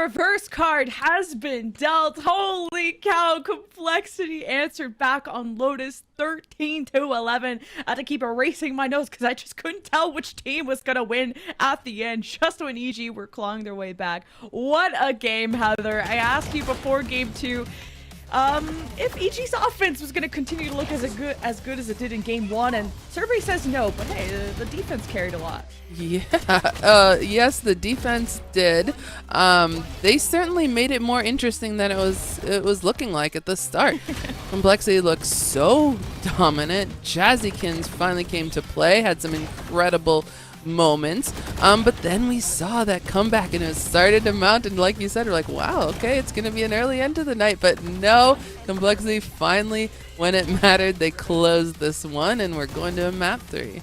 reverse card has been dealt. Holy cow, Complexity answered back on Lotus 13-11. I had to keep erasing my notes because I just couldn't tell which team was going to win at the end, just when EG were clawing their way back. What a game, Heather. I asked you before game 2 if EG's offense was going to continue to look as good as it did in game 1, and survey says no, but hey, the defense carried a lot. Yeah, yes, the defense did. They certainly made it more interesting than it was looking like at the start. Complexity looked so dominant. Jazzykins finally came to play, had some incredible moments, but then we saw that comeback and it started to mount, and like you said, we're like, wow, okay, it's gonna be an early end to the night, but no, Complexity finally, when it mattered, they closed this one, and we're going to a map 3.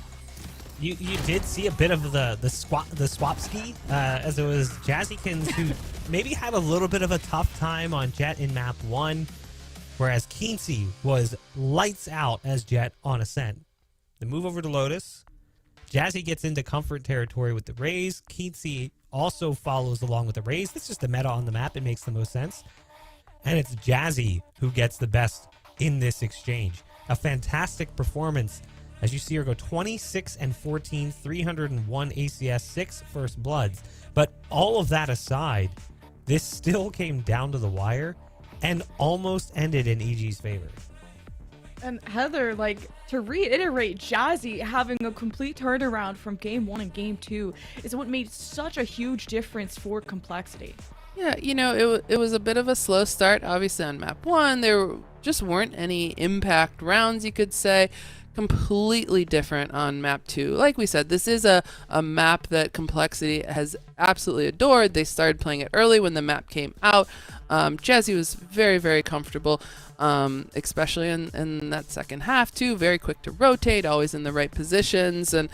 You did see a bit of the swap ski, as it was Jazzykins who maybe had a little bit of a tough time on Jet in map 1, whereas Keensey was lights out as Jet on Ascent. The move over to Lotus, Jazzy gets into comfort territory with the Raze. Keensey also follows along with the Raze. This is just the meta on the map. It makes the most sense. And it's Jazzy who gets the best in this exchange. A fantastic performance as you see her go 26 and 14, 301 ACS, 6 first bloods. But all of that aside, this still came down to the wire and almost ended in EG's favor. And Heather, like, to reiterate, Jazzy having a complete turnaround from game 1 and game 2 is what made such a huge difference for Complexity. Yeah, you know, it was a bit of a slow start. Obviously on map 1, there just weren't any impact rounds, you could say. Completely different on map 2. Like we said, this is a map that Complexity has absolutely adored. They started playing it early when the map came out. Jazzy was very, very comfortable, especially in that second half too. Very quick to rotate, always in the right positions, and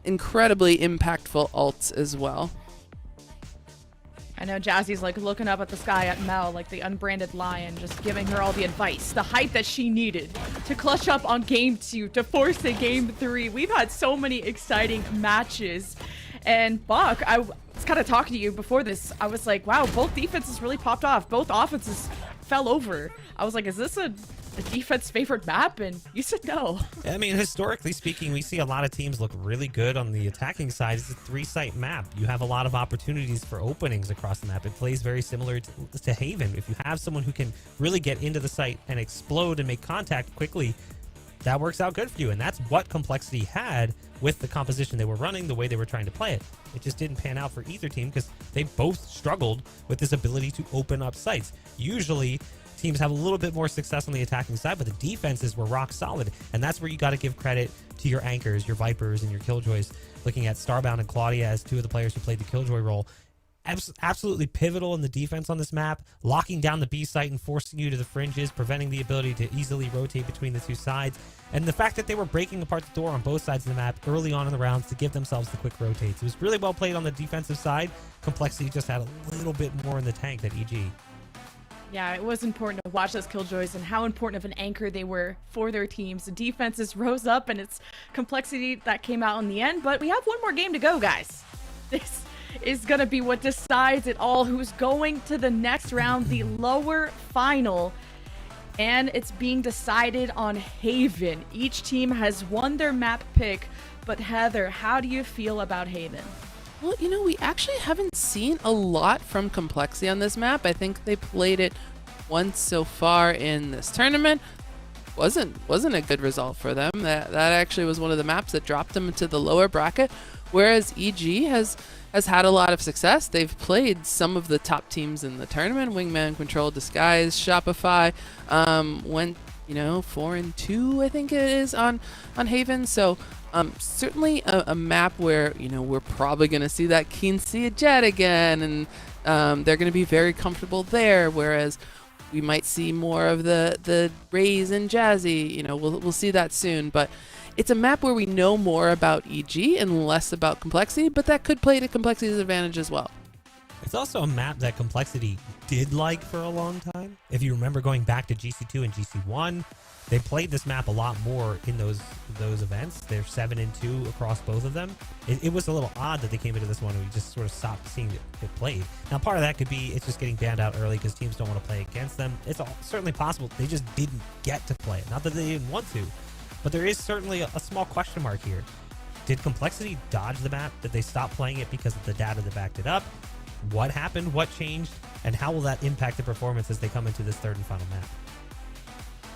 incredibly impactful ults as well. I know Jazzy's like looking up at the sky at Mel like the unbranded lion, just giving her all the advice, the hype that she needed to clutch up on game 2, to force a game 3. We've had so many exciting matches. And Buck, I was kind of talking to you before this. I was like, wow, both defenses really popped off. Both offenses fell over. I was like, is this a defense favored map? And you said no. I mean, historically speaking, we see a lot of teams look really good on the attacking side. It's a 3-site map. You have a lot of opportunities for openings across the map. It plays very similar to Haven. If you have someone who can really get into the site and explode and make contact quickly, that works out good for you. And that's what Complexity had with the composition they were running, the way they were trying to play it. It just didn't pan out for either team because they both struggled with this ability to open up sites. Usually teams have a little bit more success on the attacking side, but the defenses were rock solid. And that's where you got to give credit to your anchors, your Vipers, and your Killjoys. Looking at Starbound and Claudia as two of the players who played the Killjoy role. Absolutely pivotal in the defense on this map, locking down the B site and forcing you to the fringes, preventing the ability to easily rotate between the two sides. And the fact that they were breaking apart the door on both sides of the map early on in the rounds to give themselves the quick rotates. It was really well played on the defensive side. Complexity just had a little bit more in the tank than EG. Yeah, it was important to watch those Killjoys and how important of an anchor they were for their teams. The defenses rose up, and it's Complexity that came out in the end. But we have one more game to go, guys. This is going to be what decides it all. Who's going to the next round, the lower final. And it's being decided on Haven. Each team has won their map pick. But Heather, how do you feel about Haven? Well, you know, we actually haven't seen a lot from Complexity on this map. I think they played it once so far in this tournament. Wasn't a good result for them. That actually was one of the maps that dropped them into the lower bracket. Whereas EG has had a lot of success. They've played some of the top teams in the tournament. Wingman, Control, Disguise, Shopify. Went, 4-2, I think it is on Haven. So certainly a map where, we're probably going to see that Keensey Jet again, and they're going to be very comfortable there. Whereas we might see more of the Raze and Jazzy. We'll see that soon. But it's a map where we know more about EG and less about Complexity, but that could play to Complexity's advantage as well. It's also a map that Complexity did like for a long time. If you remember going back to GC2 and GC1, they played this map a lot more in those events. They're 7-2 across both of them. It was a little odd that they came into this one and we just sort of stopped seeing it played. Now, part of that could be it's just getting banned out early because teams don't want to play against them. It's certainly possible they just didn't get to play it. Not that they didn't want to, but there is certainly a small question mark here. Did Complexity dodge the map? Did they stop playing it because of the data that backed it up? What happened? What changed? And how will that impact the performance as they come into this third and final map?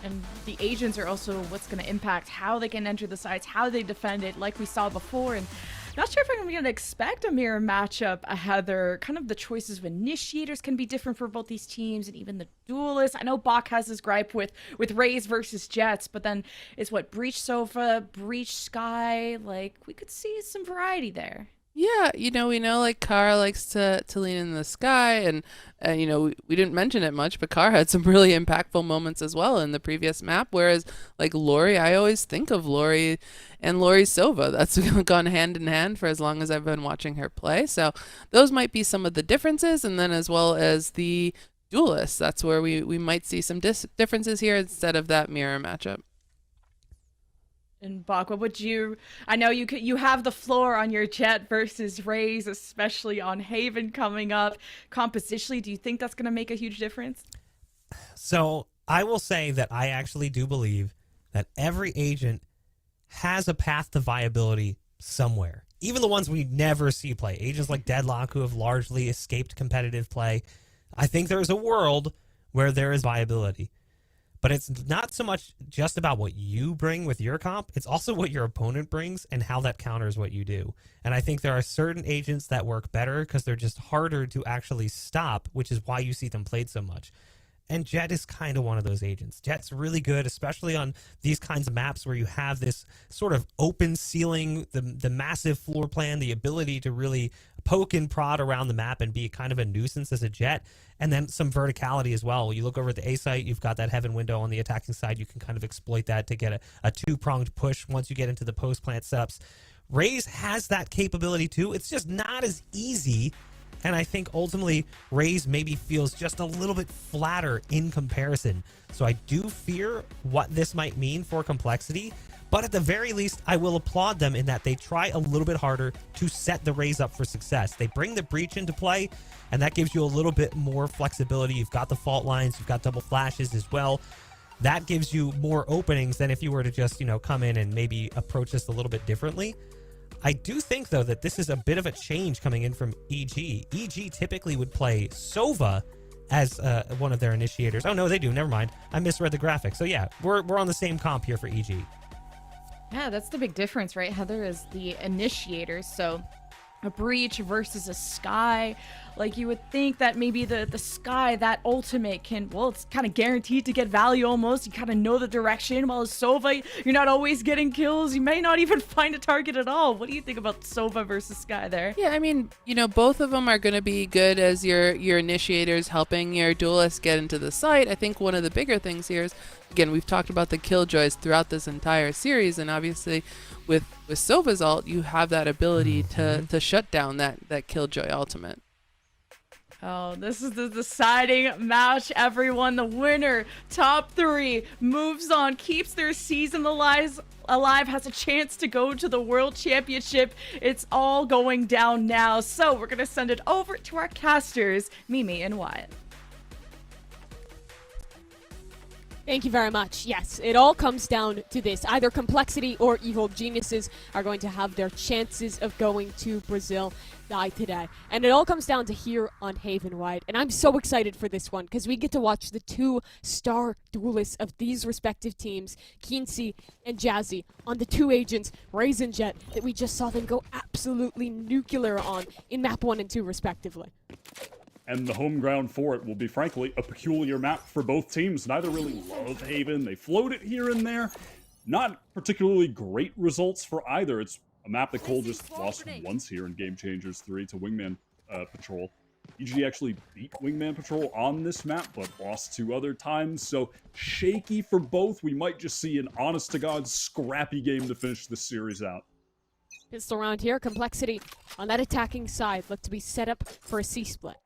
And the agents are also what's going to impact how they can enter the sites, how they defend it, like we saw before. And not sure if I'm going to expect a mirror matchup, Heather. Kind of the choices of initiators can be different for both these teams, and even the duelists. I know Bach has his gripe with Rays versus Jets, but then it's what, Breach Sofa, Breach Sky. Like, we could see some variety there. Yeah, we know like Kara likes to lean in the sky, and we didn't mention it much, but Kara had some really impactful moments as well in the previous map. Whereas like Lori, I always think of Lori and Lori Sova. That's gone hand in hand for as long as I've been watching her play. So those might be some of the differences, and then as well as the duelists, that's where we might see some differences here instead of that mirror matchup. And Bach, what would you? I know you have the floor on your Jet versus Rays, especially on Haven coming up. Compositionally, do you think that's going to make a huge difference? So I will say that I actually do believe that every agent has a path to viability somewhere. Even the ones we never see play. Agents like Deadlock, who have largely escaped competitive play. I think there is a world where there is viability. But it's not so much just about what you bring with your comp. It's also what your opponent brings and how that counters what you do. And I think there are certain agents that work better because they're just harder to actually stop, which is why you see them played so much. And Jet is kind of one of those agents. Jet's really good, especially on these kinds of maps where you have this sort of open ceiling, the massive floor plan, the ability to really poke and prod around the map and be kind of a nuisance as a Jet, and then some verticality as well. When you look over at the A site, you've got that heaven window on the attacking side. You can kind of exploit that to get a two-pronged push once you get into the post-plant setups. Raze has that capability too. It's just not as easy. And I think ultimately Raze maybe feels just a little bit flatter in comparison. So I do fear what this might mean for Complexity. But at the very least, I will applaud them in that they try a little bit harder to set the Raze up for success. They bring the breach into play, and that gives you a little bit more flexibility. You've got the fault lines, you've got double flashes as well. That gives you more openings than if you were to just, come in and maybe approach this a little bit differently. I do think, though, that this is a bit of a change coming in from EG. EG typically would play Sova as one of their initiators. Oh, no, they do. Never mind. I misread the graphic. So, yeah, we're on the same comp here for EG. Yeah, that's the big difference, right? Heather is the initiator, so a breach versus a sky. Like, you would think that maybe the sky, that ultimate can, well, it's kind of guaranteed to get value almost. You kind of know the direction, while Sova, you're not always getting kills. You may not even find a target at all. What do you think about Sova versus Sky there? Yeah, I mean, both of them are going to be good as your initiators helping your duelists get into the site. I think one of the bigger things here is, again, we've talked about the killjoys throughout this entire series, and obviously with Sova's ult, you have that ability to shut down that killjoy ultimate. Oh, this is the deciding match, everyone. The winner, top three, moves on, keeps their season alive, has a chance to go to the World Championship. It's all going down now. So we're going to send it over to our casters, Mimi and Wyatt. Thank you very much. Yes, it all comes down to this. Either Complexity or Evil Geniuses are going to have their chances of going to Brazil die today. And it all comes down to here on Haven Wide. And I'm so excited for this one because we get to watch the two star duelists of these respective teams, Keency and Jazzy, on the two agents, Raze and Jet, that we just saw them go absolutely nuclear on in map 1 and 2 respectively. And the home ground for it will be, frankly, a peculiar map for both teams. Neither really love Haven. They float it here and there. Not particularly great results for either. It's a map that Cole just lost once here in Game Changers 3 to Wingman Patrol. EG actually beat Wingman Patrol on this map, but lost 2 other times. So shaky for both. We might just see an honest-to-God scrappy game to finish this series out. Pistol round here. Complexity on that attacking side. Look to be set up for a C-split.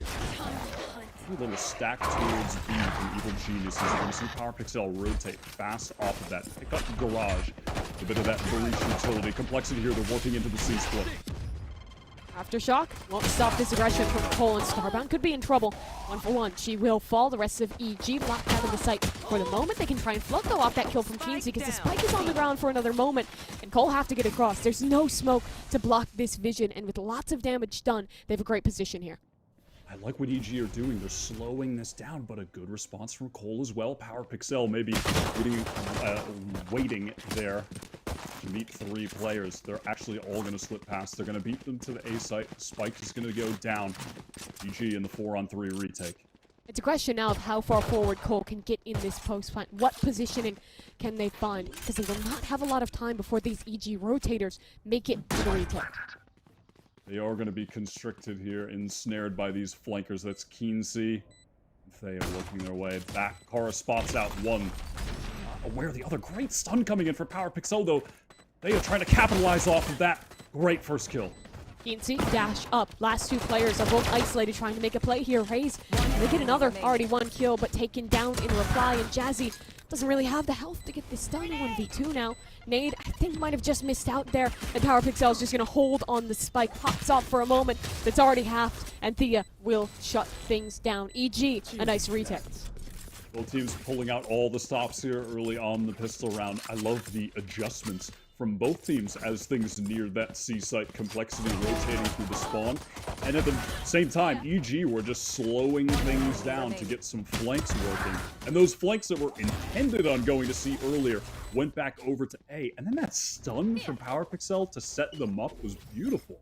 A little stack towards B from Evil Geniuses. You're going to see PowerPixel rotate fast off of that. Pick up Garage. A bit of that breach utility. Complexity here. They're working into the C-split. Aftershock won't stop this aggression from Cole, and Starbound could be in trouble. 1-for-1. She will fall. The rest of EG locked out of the site for the moment. They can try and float though off that kill from Keensey because the spike is on the ground for another moment, and Cole have to get across. There's no smoke to block this vision, and with lots of damage done, they have a great position here. I like what EG are doing. They're slowing this down, but a good response from Cole as well. PowerPixel maybe waiting there to meet 3 players. They're actually all going to slip past. They're going to beat them to the A site. Spike is going to go down. EG in the 4-on-3 retake. It's a question now of how far forward Cole can get in this post plant. What positioning can they find? Because they will not have a lot of time before these EG rotators make it to the retake. They are going to be constricted here, ensnared by these flankers. That's Keensey. They are working their way back. Kara spots out one. Aware of the other. Great stun coming in for PowerPixel, though. They are trying to capitalize off of that. Great first kill. Keensey dash up. Last 2 players are both isolated, trying to make a play here. Raze, they get another. Already 1 kill, but taken down in reply. And Jazzy doesn't really have the health to get this done. 1v2 now. Nade, I think, might have just missed out there. And PowerPixel is just going to hold on the spike. Pops off for a moment. That's already halved. And Thea will shut things down. EG, a nice retake. Both teams pulling out all the stops here early on the pistol round. I love the adjustments from both teams as things near that C-site. Complexity rotating through the spawn. And at the same time, EG were just slowing things down to get some flanks working. And those flanks that were intended on going to C earlier went back over to A. And then that stun from PowerPixel to set them up was beautiful.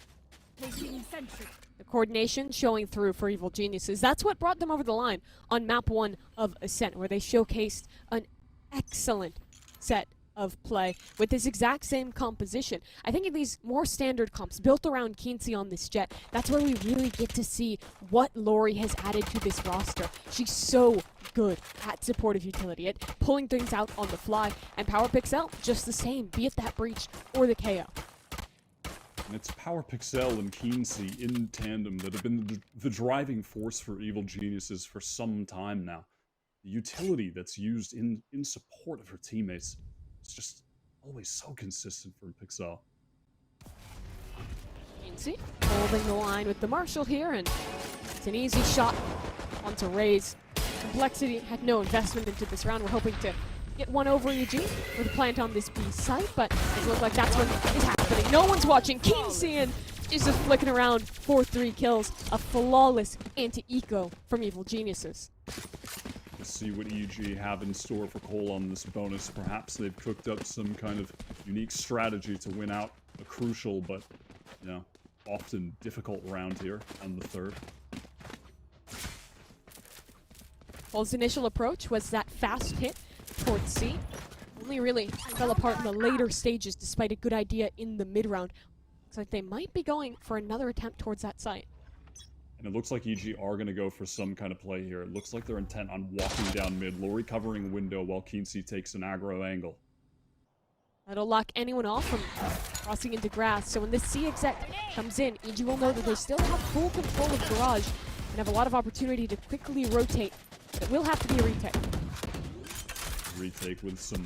The coordination showing through for Evil Geniuses. That's what brought them over the line on map 1 of Ascent, where they showcased an excellent set of play with this exact same composition. I think in these more standard comps built around Keensey on this jet, that's where we really get to see what Lori has added to this roster. She's so good at supportive utility, at pulling things out on the fly, and PowerPixel just the same, be it that breach or the KO. And it's PowerPixel and Keensey in tandem that have been the driving force for Evil Geniuses for some time now. The utility that's used in support of her teammates is just always so consistent for Pixel. Keensey holding the line with the Marshall here, and it's an easy shot onto Raze. Complexity had no investment into this round. We're hoping to get one over EG with a plant on this B site, but it looks like that's what is happening. No one's watching. Keensey and is just flicking around for 3 kills. A flawless anti-eco from Evil Geniuses. Let's see what EG have in store for Cole on this bonus. Perhaps they've cooked up some kind of unique strategy to win out a crucial, but, you know, often difficult round here on the 3rd. Cole's initial approach was that fast hit towards C. Only really fell apart in the later stages despite a good idea in the mid-round. Looks like they might be going for another attempt towards that site. And it looks like EG are going to go for some kind of play here. It looks like they're intent on walking down mid. Lori covering window while Keensey takes an aggro angle. That'll lock anyone off from crossing into grass. So when this C exec comes in, EG will know that they still have full control of Garage and have a lot of opportunity to quickly rotate. But it will have to be a retake. Retake with some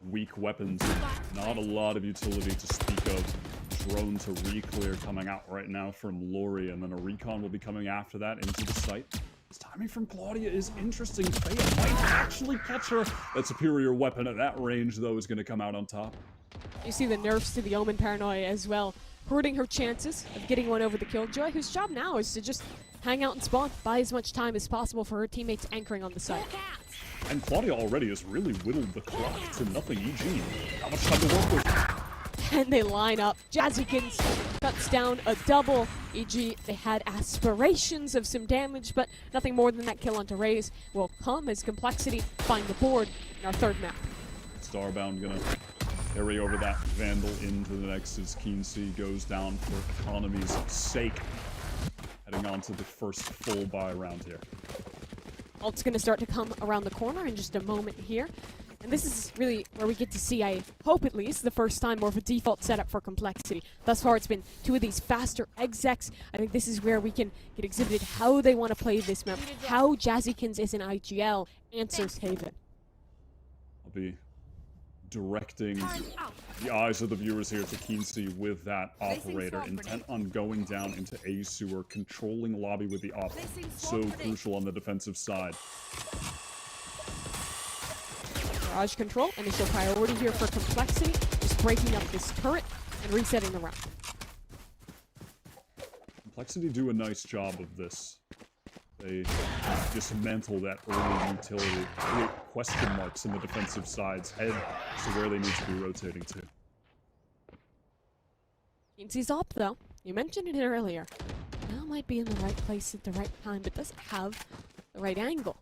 weak weapons. Not a lot of utility to speak of. Drone to re-clear coming out right now from Lori, and then a recon will be coming after that into the site. This timing from Claudia is interesting. Thea might actually catch her. That superior weapon at that range, though, is going to come out on top. You see the nerfs to the Omen Paranoia as well, hurting her chances of getting one over the Killjoy, whose job now is to just hang out and spawn, buy as much time as possible for her teammates anchoring on the site. And Claudia already has really whittled the clock to nothing. EG, not much time to work with. And they line up. Jazzykins cuts down a double. EG, they had aspirations of some damage, but nothing more than that kill onto Raze will come as Complexity find the board in our 3rd map. Starbound gonna carry over that Vandal into the next as Keensey goes down for economy's sake. Heading on to the first full buy round here. Ult's gonna start to come around the corner in just a moment here. And this is really where we get to see, I hope at least, the first time more of a default setup for Complexity. Thus far, it's been two of these faster execs. I think this is where we can get exhibited how they want to play this map, how Jazzykins as an IGL answers Haven. I'll be directing the eyes of the viewers here to Keensey with that operator, intent on going down into A sewer, controlling lobby with the op. So crucial on the defensive side. Barrage control, initial priority here for Complexity, just breaking up this turret and resetting the round. Complexity do a nice job of this. They dismantle that early utility, create question marks in the defensive sides, head to where they need to be rotating to. Keensey's up though. You mentioned it earlier. Now might be in the right place at the right time, but doesn't have the right angle.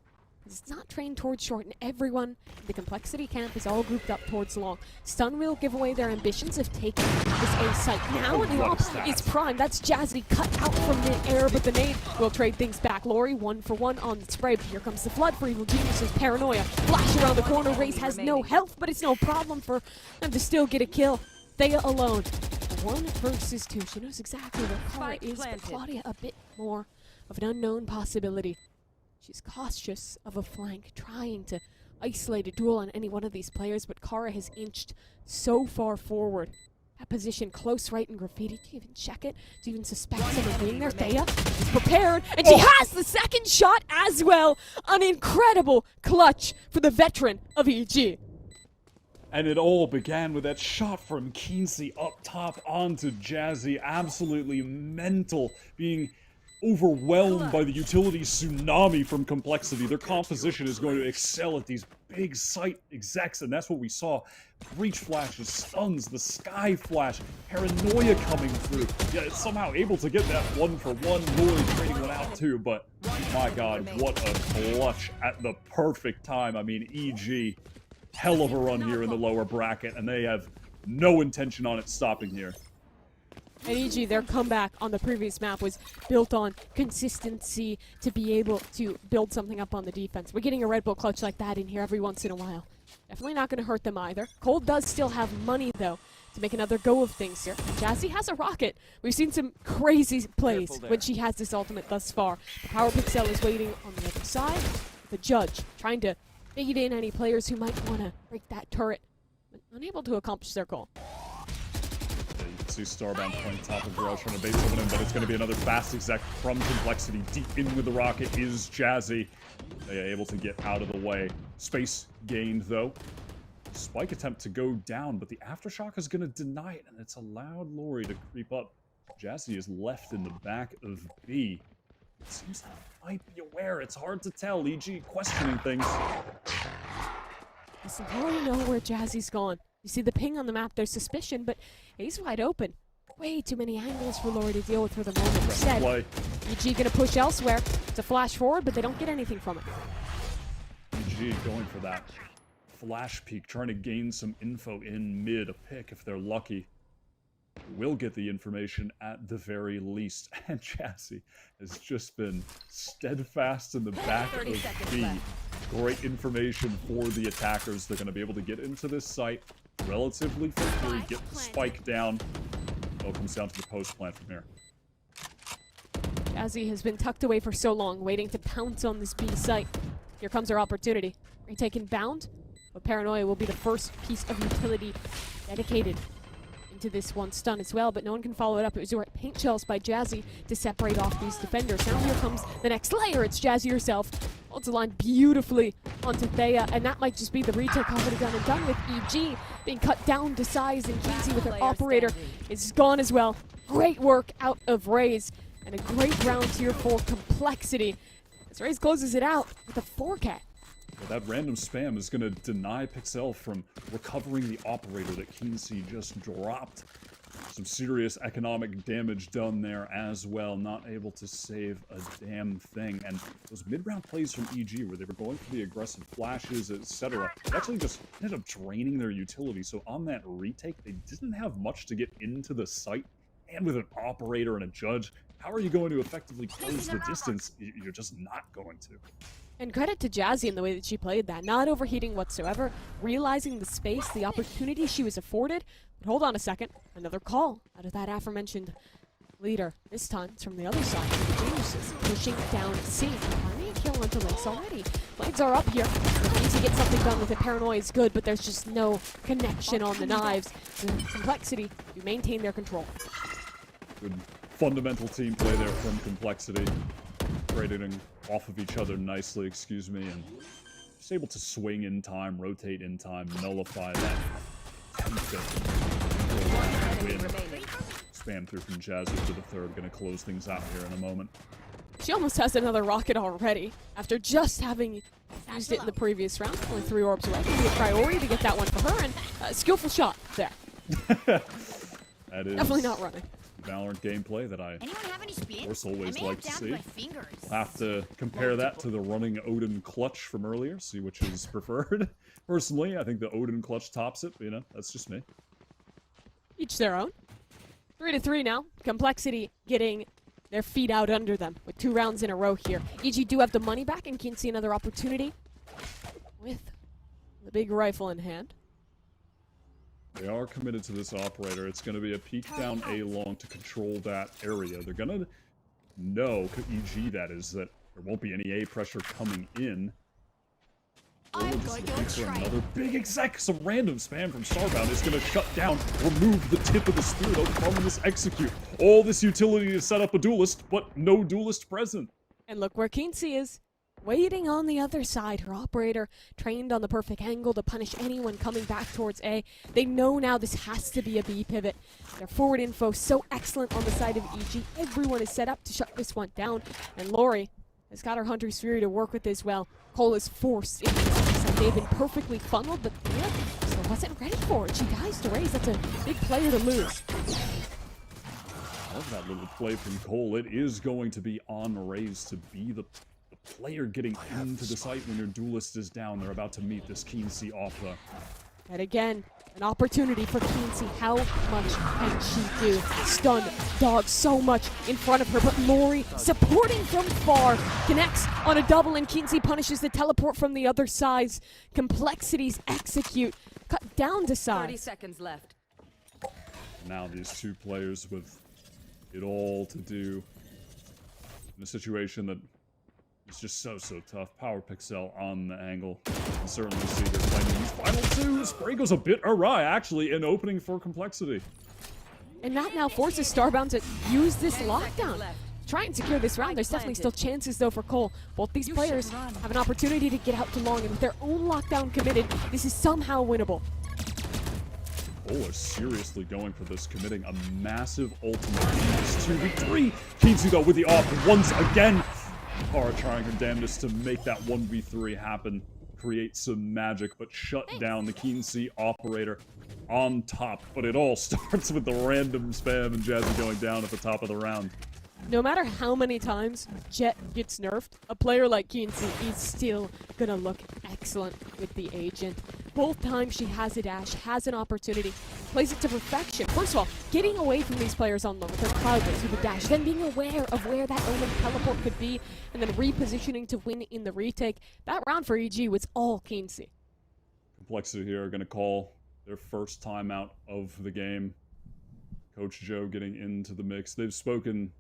It's not trained towards short, and everyone in the Complexity camp is all grouped up towards long. Stun will give away their ambitions of taking this A site now, and the op is prime. That's Jazzy cut out from mid-air, but the nade will trade things back. Lori 1-for-1 on the spray, but here comes the flood for Evil Genius's Paranoia. Flash around the corner, Raze has no health, but it's no problem for them to still get a kill. Thea alone. 1 versus 2. She knows exactly where Kara is, but Claudia a bit more of an unknown possibility. She's cautious of a flank, trying to isolate a duel on any one of these players, but Kara has inched so far forward. That position close right in Graffiti. Do you even check it? Do you even suspect someone being there? Thea is prepared, and she has the second shot as well. An incredible clutch for the veteran of EG. And it all began with that shot from Keensey up top onto Jazzy. Absolutely mental, being overwhelmed by the utility tsunami from Complexity. Their composition is going to excel at these big site execs, and that's what we saw. Breach flashes, stuns, the Sky Flash, Paranoia coming through. Yeah, it's somehow able to get that 1-for-1, Lori trading one out too, but my god, what a clutch at the perfect time. I mean, EG, hell of a run here in the lower bracket, and they have no intention on it stopping here. And EG, their comeback on the previous map was built on consistency to be able to build something up on the defense. We're getting a Red Bull clutch like that in here every once in a while. Definitely not going to hurt them either. Cole does still have money, though, to make another go of things here. Jazzy has a rocket. We've seen some crazy plays when she has this ultimate thus far. The Power Pixel is waiting on the other side. The Judge trying to bait in any players who might want to break that turret, but unable to accomplish their goal. See Starbound playing top of Garage trying to base over him, but it's going to be another fast exec from Complexity. Deep in with the rocket is Jazzy. They are able to get out of the way. Space gained, though. Spike attempt to go down, but the Aftershock is going to deny it, and it's allowed Lori to creep up. Jazzy is left in the back of B. It seems that he might be aware. It's hard to tell. EG questioning things. Listen, Lori know where Jazzy's gone. You see the ping on the map, there's suspicion, but he's wide open. Way too many angles for Lori to deal with for the moment. Instead, EG gonna push elsewhere to flash forward, but they don't get anything from it. EG going for that flash peek, trying to gain some info in mid, a pick if they're lucky. Will get the information at the very least, and Jazzy has just been steadfast in the back of B. Great information for the attackers. They're going to be able to get into this site relatively quickly, get the spike down. It all comes down to the post plant from here. Jazzy has been tucked away for so long, waiting to pounce on this B site. Here comes her opportunity. Retaken bound, but Paranoia will be the first piece of utility dedicated into this one stun as well, but no one can follow it up. It was paint shells by Jazzy to separate off these defenders. Now here comes the next layer. It's Jazzy herself. Holds the line beautifully onto Thea, and that might just be the retake already done and done with EG being cut down to size, and Keensey with an operator is gone as well. Great work out of Raze, and a great round here for Complexity as Raze closes it out with a 4K. That random spam is going to deny Pixel from recovering the operator that Keensey just dropped. Some serious economic damage done there as well. Not able to save a damn thing. And those mid-round plays from EG where they were going for the aggressive flashes, etc., actually just ended up draining their utility. So on that retake, they didn't have much to get into the site. And with an operator and a Judge, How are you going to effectively close the distance? You're just not going to. And credit to Jazzy in the way that she played that. Not overheating whatsoever, realizing the space, the opportunity she was afforded. But hold on a second. Another call out of that aforementioned leader. This time it's from the other side. The Geniuses pushing down C. Finding a kill onto Lynx already. Blades are up here. They need to get something done with it. Paranoia is good, but there's just no connection on the knives. The Complexity to maintain their control. Good fundamental team play there from Complexity. Trading off of each other nicely, excuse me, and just able to swing in time, rotate in time, nullify that 10th win. Spam through from Jazzy to the third, gonna close things out here in a moment. She almost has another rocket already, after just having used it in the previous round. Only 3 orbs away. It'll be a priority to get that one for her, and a skillful shot there. That is definitely not running. Valorant gameplay that I, of course, always like to see. We'll We'll have to compare that to the running Odin clutch from earlier, see which is preferred. Personally, I think the Odin clutch tops it, but, you know, that's just me. Each their own. 3-3 now. Complexity getting their feet out under them with 2 rounds in a row here. EG do have the money back and can see another opportunity with the big rifle in hand. They are committed to this operator. It's going to be a peek down A long to control that area. They're going to know, EG that is, that there won't be any A pressure coming in. Or just looking for another big exec. Some random spam from Starbound is going to shut down, remove the tip of the spear, though, from this execute. All this utility to set up a duelist, but no duelist present. And look where Kinsey is. Waiting on the other side. Her operator trained on the perfect angle to punish anyone coming back towards A. They know now this has to be a B pivot. Their forward info so excellent on the side of EG. Everyone is set up to shut this one down. And Lori has got her Hunter's Fury to work with as well. Cole is forced into this. They've been perfectly funneled, but Thea still wasn't ready for it. She dies to Raze. That's a big player to lose. I love that little play from Cole. It is going to be on Raze to be the player getting into the site when your duelist is down. They're about to meet this Kinsey off the... And again, an opportunity for Kinsey. How much can she do? Stun dog so much in front of her, but Lori supporting from far. Connects on a double, and Kinsey punishes the teleport from the other side. Complexities execute. Cut down to side. 30 seconds left. Now these 2 players with it all to do in a situation that is just so tough. Power Pixel on the angle. You can certainly see they're playing these final 2. Spray goes a bit awry, actually, in opening for Complexity. And that now forces Starbound to use this lockdown. Try and secure this round. There's definitely still chances, though, for Cole. Both these players have an opportunity to get out to long, and with their own lockdown committed, this is somehow winnable. Cole is seriously going for this, committing a massive ultimate in this 2v3. Kinsey, though, with the off once again. Kara trying her damnedest to make that 1v3 happen, create some magic, but shut down the Kinsey operator on top. But it all starts with the random spam and Jazzy going down at the top of the round. No matter how many times Jet gets nerfed, a player like Kinsey is still gonna look excellent with the agent. Both times she has a dash, has an opportunity, plays it to perfection. First of all, getting away from these players on low with her cloudburst with a dash, then being aware of where that Omen teleport could be, and then repositioning to win in the retake. That round for EG was all Kinsey. Complexity here are going to call their first timeout of the game. Coach Joe getting into the mix. They've spoken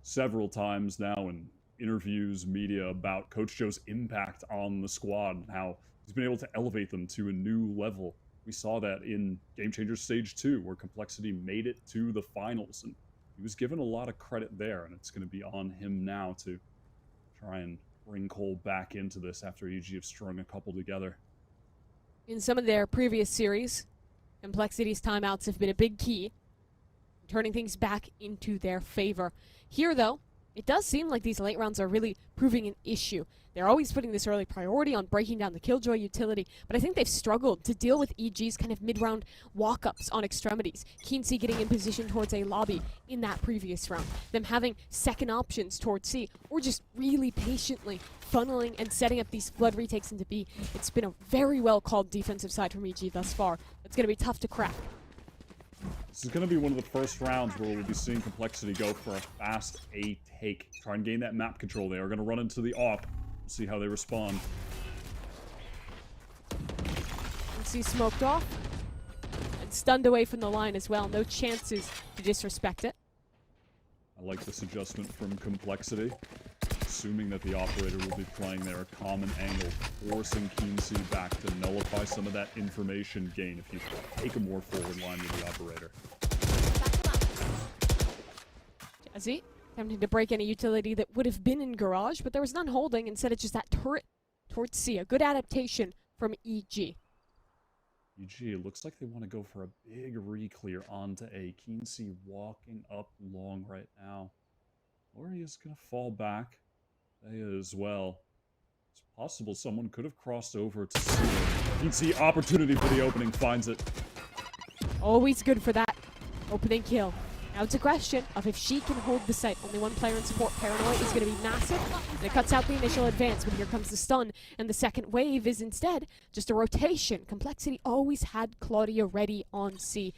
several times now in interviews, media, about Coach Joe's impact on the squad and how he's been able to elevate them to a new level. We saw that in Game Changer Stage 2, where Complexity made it to the finals, and he was given a lot of credit there, and it's going to be on him now to try and bring Cole back into this after EG have strung a couple together. In some of their previous series, Complexity's timeouts have been a big key, turning things back into their favor. Here, though, it does seem like these late rounds are really proving an issue. They're always putting this early priority on breaking down the Killjoy utility, but I think they've struggled to deal with EG's kind of mid-round walk-ups on extremities. Kinsey getting in position towards A lobby in that previous round. Them having second options towards C, or just really patiently funneling and setting up these flood retakes into B. It's been a very well-called defensive side from EG thus far. It's going to be tough to crack. This is going to be one of the first rounds where we'll be seeing Complexity go for a fast A take. Try and gain that map control. They are going to run into the AWP. See how they respond. See smoked off. And stunned away from the line as well. No chances to disrespect it. I like this adjustment from Complexity. Assuming that the operator will be playing their common angle, forcing Keen-C back to nullify some of that information gain if you take a more forward line with the operator. Jazzy attempting to break any utility that would have been in Garage, but there was none holding. Instead, it's just that turret towards C. A good adaptation from EG. EG, it looks like they want to go for a big re-clear onto A. Keen-C walking up long right now. Lori is going to fall back. They as well. It's possible someone could have crossed over to C. Keen-C, opportunity for the opening, finds it. Always good for that opening kill. Now it's a question of if she can hold the site. Only one player in support. Paranoia is going to be massive, and it cuts out the initial advance, but here comes the stun, and the second wave is instead just a rotation. Complexity always had Claudia ready on C.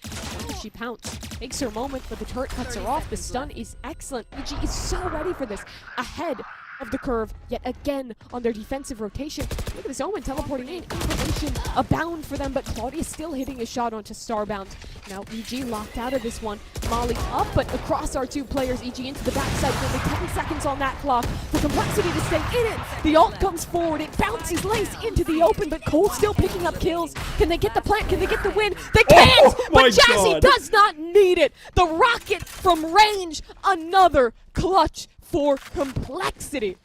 She pounced. Takes her moment, but the turret cuts her off. The stun is excellent. EG is so ready for this. Ahead of the curve, yet again on their defensive rotation. Look at this Omen teleporting in. Information abound for them, but Claudia still hitting a shot onto Starbound. Now EG locked out of this one. Molly up, but across our two players. EG into the backside. Only 10 seconds on that clock for Complexity to stay in it. The ult comes forward. It bounces Lace into the open, but Cole still picking up kills. Can they get the plant? Can they get the win? They can't! But Jazzy does not need it. The rocket from range. Another clutch for Complexity.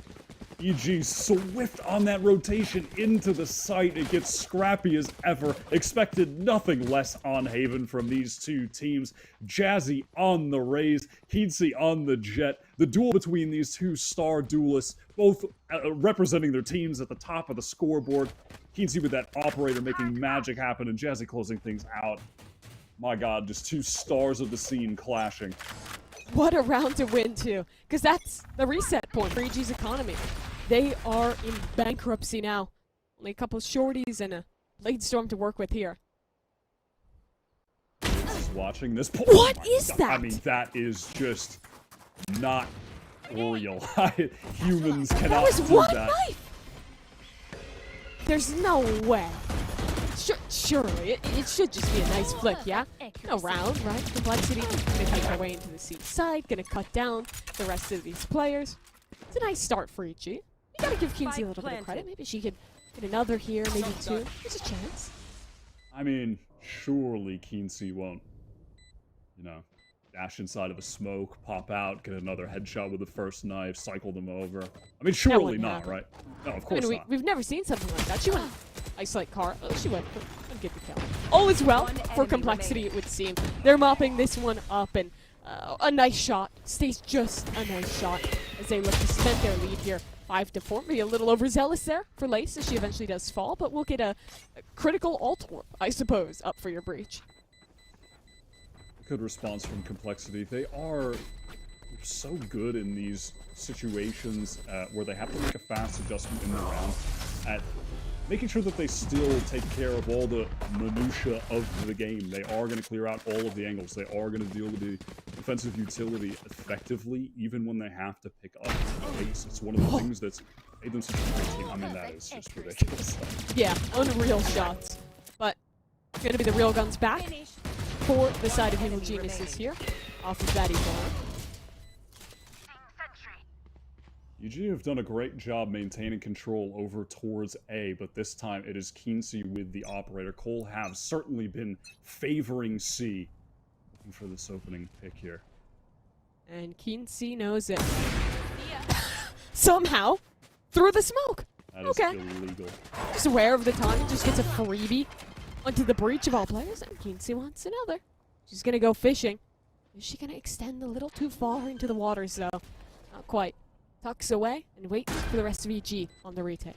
EG swift on that rotation into the site. It gets scrappy as ever. Expected nothing less on Haven from these two teams. Jazzy on the Raze, Keen-C on the Jet. The duel between these two star duelists, both representing their teams at the top of the scoreboard. Keen-C with that operator making magic happen, and Jazzy closing things out. My god, just two stars of the scene clashing. What a round to win, too. Because that's the reset point for EG's economy. They are in bankruptcy now. Only a couple shorties and a Blade Storm to work with here. Just watching this. What is that? I mean, that is just not real. Humans cannot That was do one that. knife! There's no way. Surely, it should just be a nice flick, yeah? No round, right? Complexity gonna make her way into the C side, gonna cut down the rest of these players. It's a nice start for EG. You gotta give Keen-C a little bit of credit. Maybe she could get another here, maybe two. There's a chance. I mean, surely Keen-C won't, you know, dash inside of a smoke, pop out, get another headshot with the first knife, cycle them over. I mean, surely not, right? No, of course not. We've never seen something like that. She went isolate car. Oh, she went. I'll get the kill. All is well for Complexity, it would seem. They're mopping this one up, and a nice shot. Stays just a nice shot as they look to cement their lead here. 5-4. Maybe a little overzealous there for Lace as she eventually does fall, but we'll get a critical ult warp, I suppose, up for your breach. Good response from Complexity. They are so good in these situations where they have to make a fast adjustment in the round at making sure that they still take care of all the minutia of the game. They are going to clear out all of the angles. They are going to deal with the defensive utility effectively, even when they have to pick up the pace. It's one of the things that's made them such a great team. I mean, that is just ridiculous. Yeah, unreal shots. But going to be the real guns back for the side of Evil Geniuses here, off of that Evil. UG have done a great job maintaining control over towards A, but this time it is Keen-C with the operator. Cole have certainly been favoring C. Looking for this opening pick here. And Keen-C knows it. Somehow, through the smoke. That is illegal. Just aware of the time, just gets a freebie onto the breach of all players, and Keen-C wants another. She's gonna go fishing. Is she gonna extend a little too far into the waters, though? Not quite. Tucks away and waits for the rest of EG on the retake.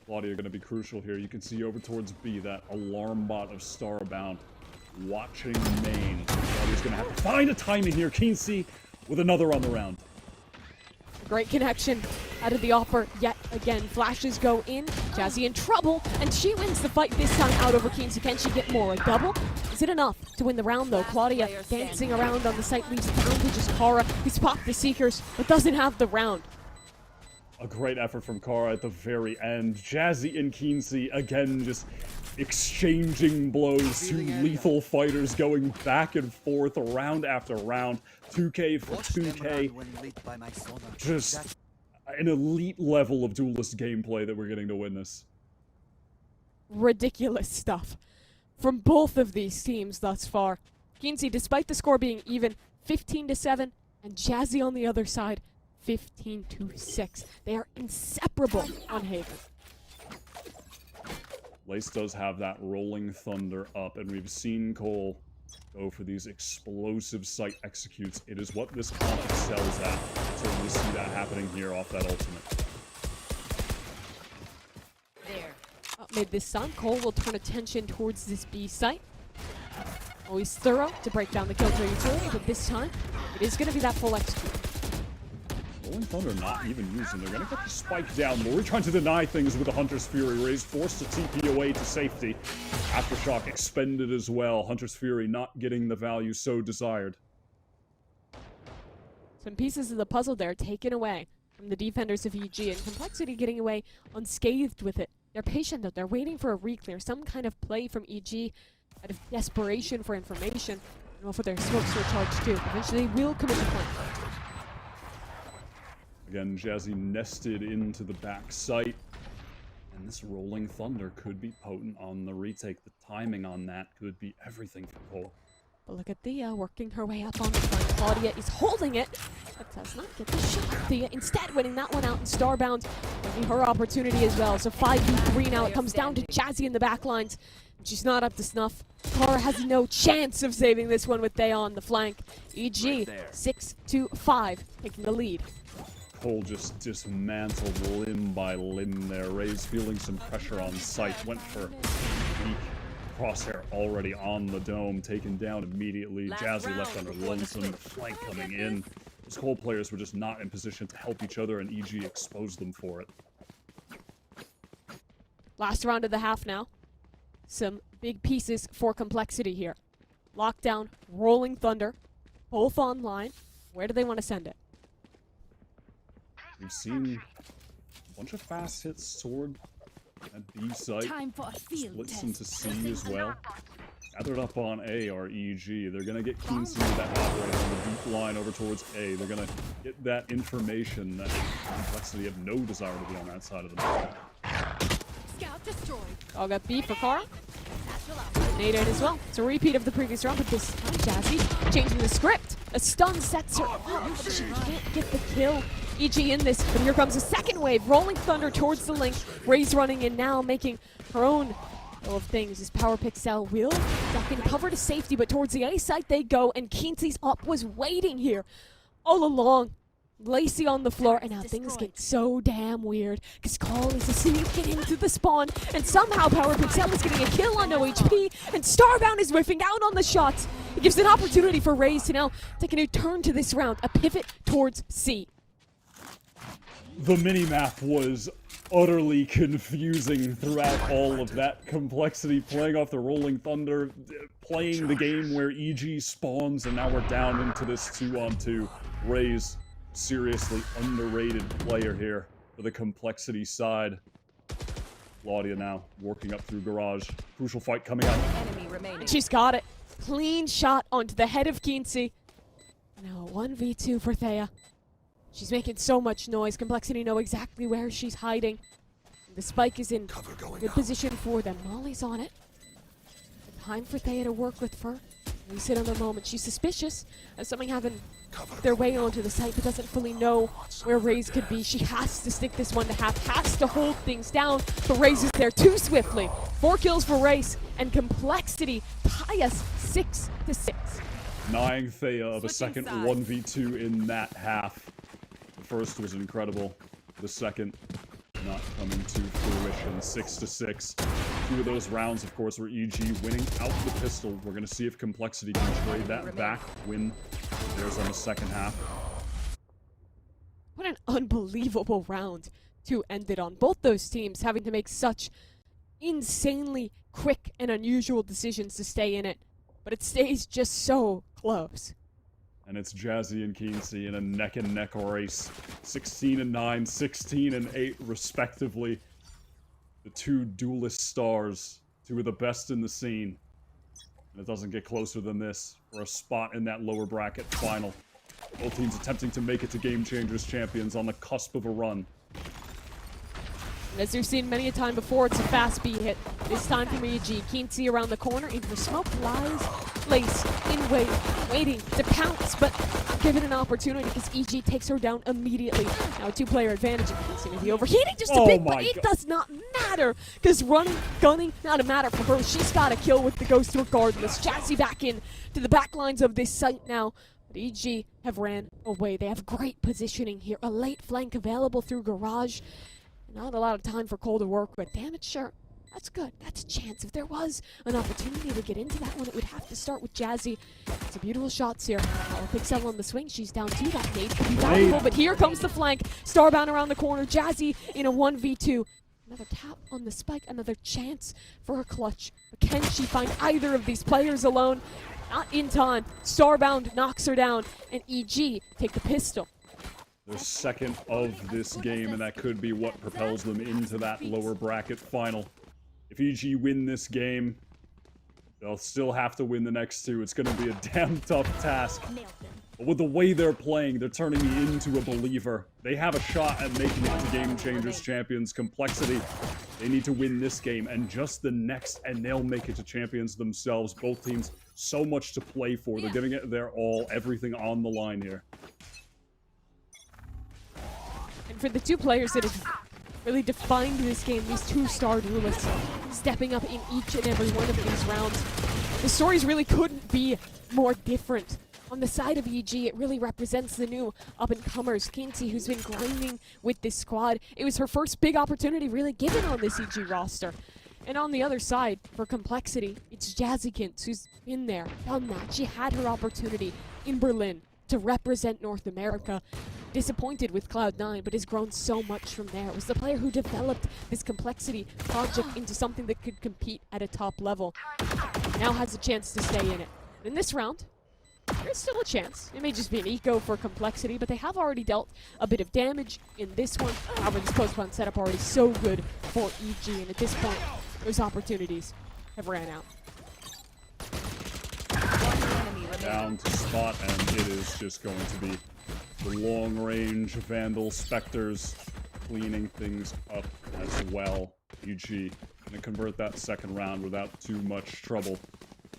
Claudia going to be crucial here. You can see over towards B, that alarm bot of Starbound watching main. Claudia's going to have to find a timing here. Keen-C with another on the round. Great connection out of the offer yet again. Flashes go in. Jazzy in trouble, and she wins the fight this time out over Keen. So can she get more? A double? Is it enough to win the round though? Claudia dancing around on the site leaves down to just Kara, who's popped the Seekers, but doesn't have the round. A great effort from Kara at the very end. Jazzy and Keensey again just exchanging blows. Two lethal fighters going back and forth round after round. 2K for 2K. Just an elite level of duelist gameplay that we're getting to witness. Ridiculous stuff from both of these teams thus far. Keensey, despite the score being even 15-7, and Jazzy on the other side 15-6. They are inseparable on Haven. Lace does have that rolling thunder up, and we've seen Cole go for these explosive site executes. It is what this comp excels at. So we see that happening here off that ultimate. Mid this time, Cole will turn attention towards this B site. Always thorough to break down the kill utility, but this time it is going to be that full execute. Rolling Thunder not even using. They're going to get the spike down. Lori trying to deny things with the Hunter's Fury raised, forced to TP away to safety. Aftershock expended as well. Hunter's Fury not getting the value so desired. Some pieces of the puzzle there taken away from the defenders of EG, and Complexity getting away unscathed with it. They're patient though. They're waiting for a re-clear, some kind of play from EG out of desperation for information, and also their smoke surcharge too. Eventually will come into play. Again, Jazzy nested into the back site, and this Rolling Thunder could be potent on the retake. The timing on that could be everything for Cole. But look at Thea working her way up on the front. Claudia is holding it, but does not get the shot. Thea instead winning that one out in Starbound, getting her opportunity as well. So 5v3 now. It comes down to Jazzy in the back lines. She's not up to snuff. Kara has no chance of saving this one with Thea on the flank. EG 6-5, taking the lead. Cole just dismantled limb by limb there. Ray's feeling some pressure on sight. Went for weak. Crosshair already on the dome, taken down immediately. Jazzy left under lonesome. The flank coming in. Those Cole players were just not in position to help each other, and EG exposed them for it. Last round of the half now. Some big pieces for Complexity here. Lockdown, Rolling Thunder, both online. Where do they want to send it? We've seen a bunch of fast hits sword at B site. Splits into C as well. Gathered up on A are EG. They're gonna get Keensey with that hot right on the deep line over towards A. They're gonna get that information that Complexity have no desire to be on that side of the map. Scout destroyed. All got B for Kara. Naded as well. It's a repeat of the previous round, but this time Jazzy changing the script. A stun sets her up, but she can't get the kill. EG in this, but here comes a second wave. Rolling Thunder towards the link. Ray's running in now, making her own of things. This Power Pixel will duck and cover to safety, but towards the A site they go, and Keensey's up was waiting here all along. Lacey on the floor, and now things get so damn weird, because Call is sneaking into the spawn, and somehow Power Pixel is getting a kill on no HP, and Starbound is whiffing out on the shots. It gives an opportunity for Raze to now take a new turn to this round, a pivot towards C. The minimap was utterly confusing throughout all of that. Complexity playing off the Rolling Thunder, playing the game where EG spawns, and now we're down into this 2-on-2. Raze, seriously underrated player here for the Complexity side. Claudia now working up through garage. Crucial fight coming up. She's got it. Clean shot onto the head of Keensey. Now a 1v2 for Thea. She's making so much noise. Complexity know exactly where she's hiding. The spike is in good position for them. Molly's on it. Time for Thea to work with Fur. We sit on the moment. She's suspicious of something having their way onto the site, but doesn't fully know where Raze could be. She has to stick this one to half, has to hold things down, but Raze is there too swiftly. 4 kills for Raze, and Complexity tie us 6-6. Denying Thea of a second 1v2 in that half. The first was incredible. The second not coming to fruition. 6-6. 2 of those rounds, of course, were EG winning out the pistol. We're going to see if Complexity can trade that back, win theirs on the second half. What an unbelievable round to end it on. Both those teams having to make such insanely quick and unusual decisions to stay in it, but it stays just so close. And it's Jazzy and Keency in a neck-and-neck race. 16-9, 16-8, respectively. The two duelist stars, two of the best in the scene. And it doesn't get closer than this for a spot in that lower bracket final. Both teams attempting to make it to Game Changers Champions on the cusp of a run. As you've seen many a time before, it's a fast B hit. This time from EG. Keency around the corner, in for smoke, lies, Lace in wait, waiting to pounce, but given an opportunity because EG takes her down immediately. Now a two-player advantage, and Keency may be overheating just a bit, but it does not matter because running, gunning, not a matter for her. She's got a kill with the ghost regardless. Jazzy back in to the back lines of this site now. But EG have ran away. They have great positioning here. A late flank available through Garage. Not a lot of time for Cole to work with. Damage, sure. That's good. That's a chance. If there was an opportunity to get into that one, it would have to start with Jazzy. It's a beautiful shots here. Pixel on the swing. She's down 2. That nade could be valuable, but here comes the flank. Starbound around the corner. Jazzy in a 1v2. Another tap on the spike. Another chance for a clutch. But can she find either of these players alone? Not in time. Starbound knocks her down, and EG take the pistol. Their second of this game, and that could be what propels them into that lower bracket final. If EG win this game, they'll still have to win the next two. It's going to be a damn tough task. But with the way they're playing, they're turning me into a believer. They have a shot at making it to Game Changers Champions. Complexity, they need to win this game and just the next, and they'll make it to champions themselves. Both teams, so much to play for. They're giving it their all, everything on the line here. And for the two players that have really defined this game, these two-star duelists stepping up in each and every one of these rounds, the stories really couldn't be more different. On the side of EG, it really represents the new up-and-comers. Keency, who's been grinding with this squad. It was her first big opportunity really given on this EG roster. And on the other side, for Complexity, it's Jazzykins who's been there, done that. She had her opportunity in Berlin to represent North America. Disappointed with Cloud9, but has grown so much from there. It was the player who developed this Complexity project into something that could compete at a top level. Now has a chance to stay in it. In this round, there's still a chance. It may just be an eco for Complexity, but they have already dealt a bit of damage in this one. However, this postpone setup already so good for EG, and at this point, those opportunities have ran out. Down to spot, and it is just going to be the long-range Vandal Spectres cleaning things up as well. EG gonna convert that second round without too much trouble.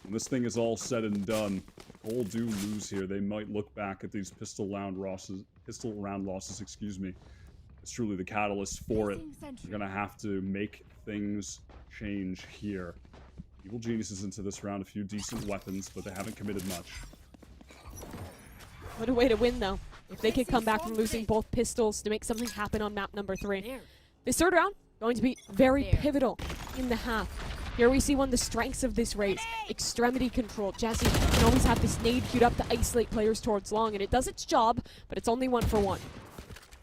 When this thing is all said and done, Cole do lose here. They might look back at these pistol round losses, excuse me. It's truly the catalyst for it. They're gonna have to make things change here. Evil Geniuses into this round, a few decent weapons, but they haven't committed much. What a way to win, though. If they could come back from losing both pistols to make something happen on map number 3. This third round, going to be very pivotal in the half. Here we see one of the strengths of this race. Extremity control. Jazzy can always have this nade queued up to isolate players towards long, and it does its job, but it's only 1 for 1.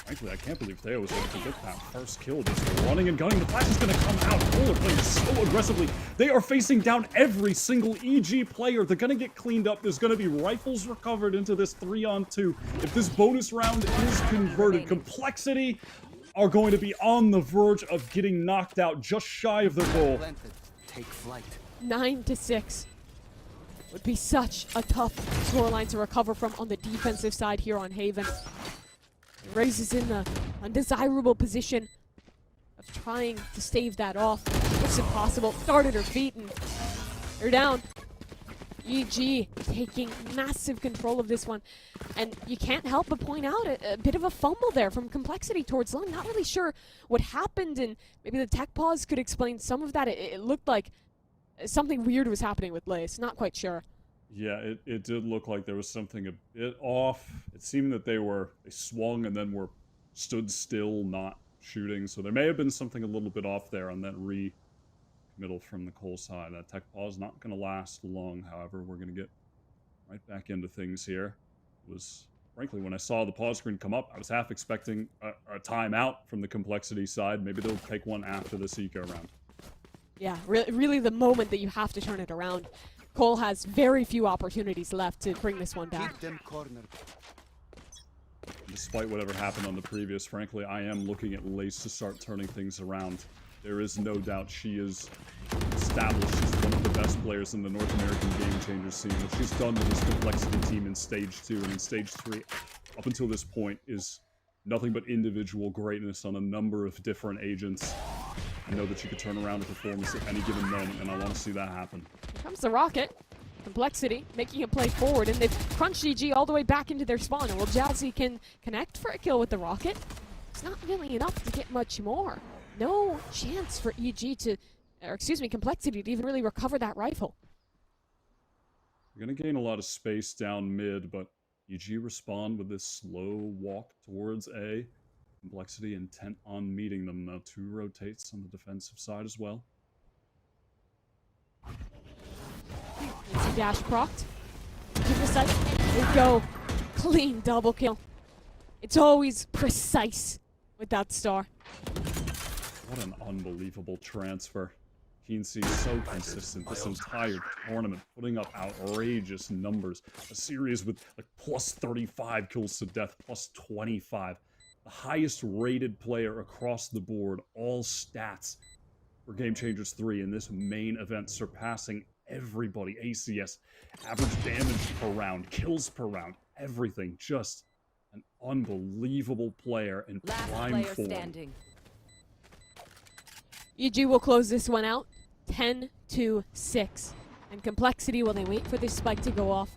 Frankly, I can't believe Theo was able to get that first kill. Just running and gunning. The flash is going to come out. Cole are playing so aggressively. They are facing down every single EG player. They're going to get cleaned up. There's going to be rifles recovered into this 3-on-2. If this bonus round is converted, Complexity are going to be on the verge of getting knocked out, just shy of their goal. Take flight. 9-6. Would be such a tough scoreline to recover from on the defensive side here on Haven. Raze is in the undesirable position of trying to stave that off. It's impossible. Started her feet and they're down. EG taking massive control of this one. And you can't help but point out a bit of a fumble there from Complexity towards long. Not really sure what happened, and maybe the tech pause could explain some of that. It looked like something weird was happening with Lace. Not quite sure. Yeah, it did look like there was something a bit off. It seemed that they swung and then were stood still, not shooting. So there may have been something a little bit off there on that re-committal from the Cole side. That tech pause not going to last long, however. We're going to get right back into things here. It was frankly, when I saw the pause screen come up, I was half expecting a timeout from the Complexity side. Maybe they'll take one after this eco round. Yeah, really the moment that you have to turn it around. Cole has very few opportunities left to bring this one back. Despite whatever happened on the previous, frankly, I am looking at Lace to start turning things around. There is no doubt she is established. She's one of the best players in the North American Game Changers scene. What she's done with this Complexity team in Stage 2 and in Stage 3, up until this point, is nothing but individual greatness on a number of different agents. I know that she could turn around a performance at any given moment, and I want to see that happen. Here comes the rocket. Complexity making a play forward, and they've crunched EG all the way back into their spawn. And while Jazzy can connect for a kill with the rocket, it's not really enough to get much more. No chance for EG to, or excuse me, Complexity to even really recover that rifle. You're going to gain a lot of space down mid, but EG respond with this slow walk towards A. Complexity intent on meeting them. Now 2 rotates on the defensive side as well. It's a dash proct. Keep the sight. There we go. Clean double kill. It's always precise with that star. What an unbelievable transfer. Keency so consistent this entire tournament, putting up outrageous numbers. A series with like plus 35 kills to death, plus 25. The highest rated player across the board, all stats for Game Changers 3 in this main event, surpassing everybody. ACS, average damage per round, kills per round, everything. Just an unbelievable player in prime form. Standing. EG will close this one out, 10-6. And Complexity, while they wait for this spike to go off,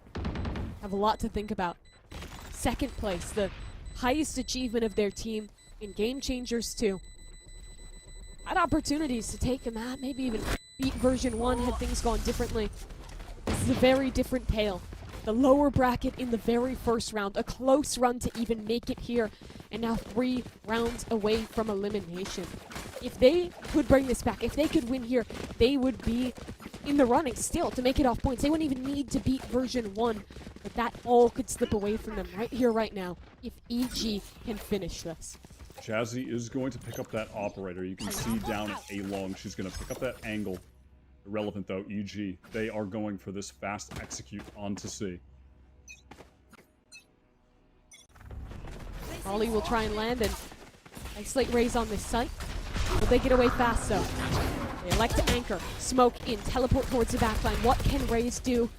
have a lot to think about. Second place, the highest achievement of their team in Game Changers 2. Had opportunities to take a map, maybe even beat version 1 had things gone differently. This is a very different tale. The lower bracket in the very first round, a close run to even make it here, and now 3 rounds away from elimination. If they could bring this back, if they could win here, they would be in the running still to make it off points. They wouldn't even need to beat version 1, but that all could slip away from them right here, right now, if EG can finish this. Jazzy is going to pick up that operator. You can see down at A long, she's going to pick up that angle. Irrelevant though, EG. They are going for this fast execute onto C. Ollie will try and land and isolate Raze on this site. Will they get away fast though? They elect to anchor, smoke in, teleport towards the backline. What can Raze do?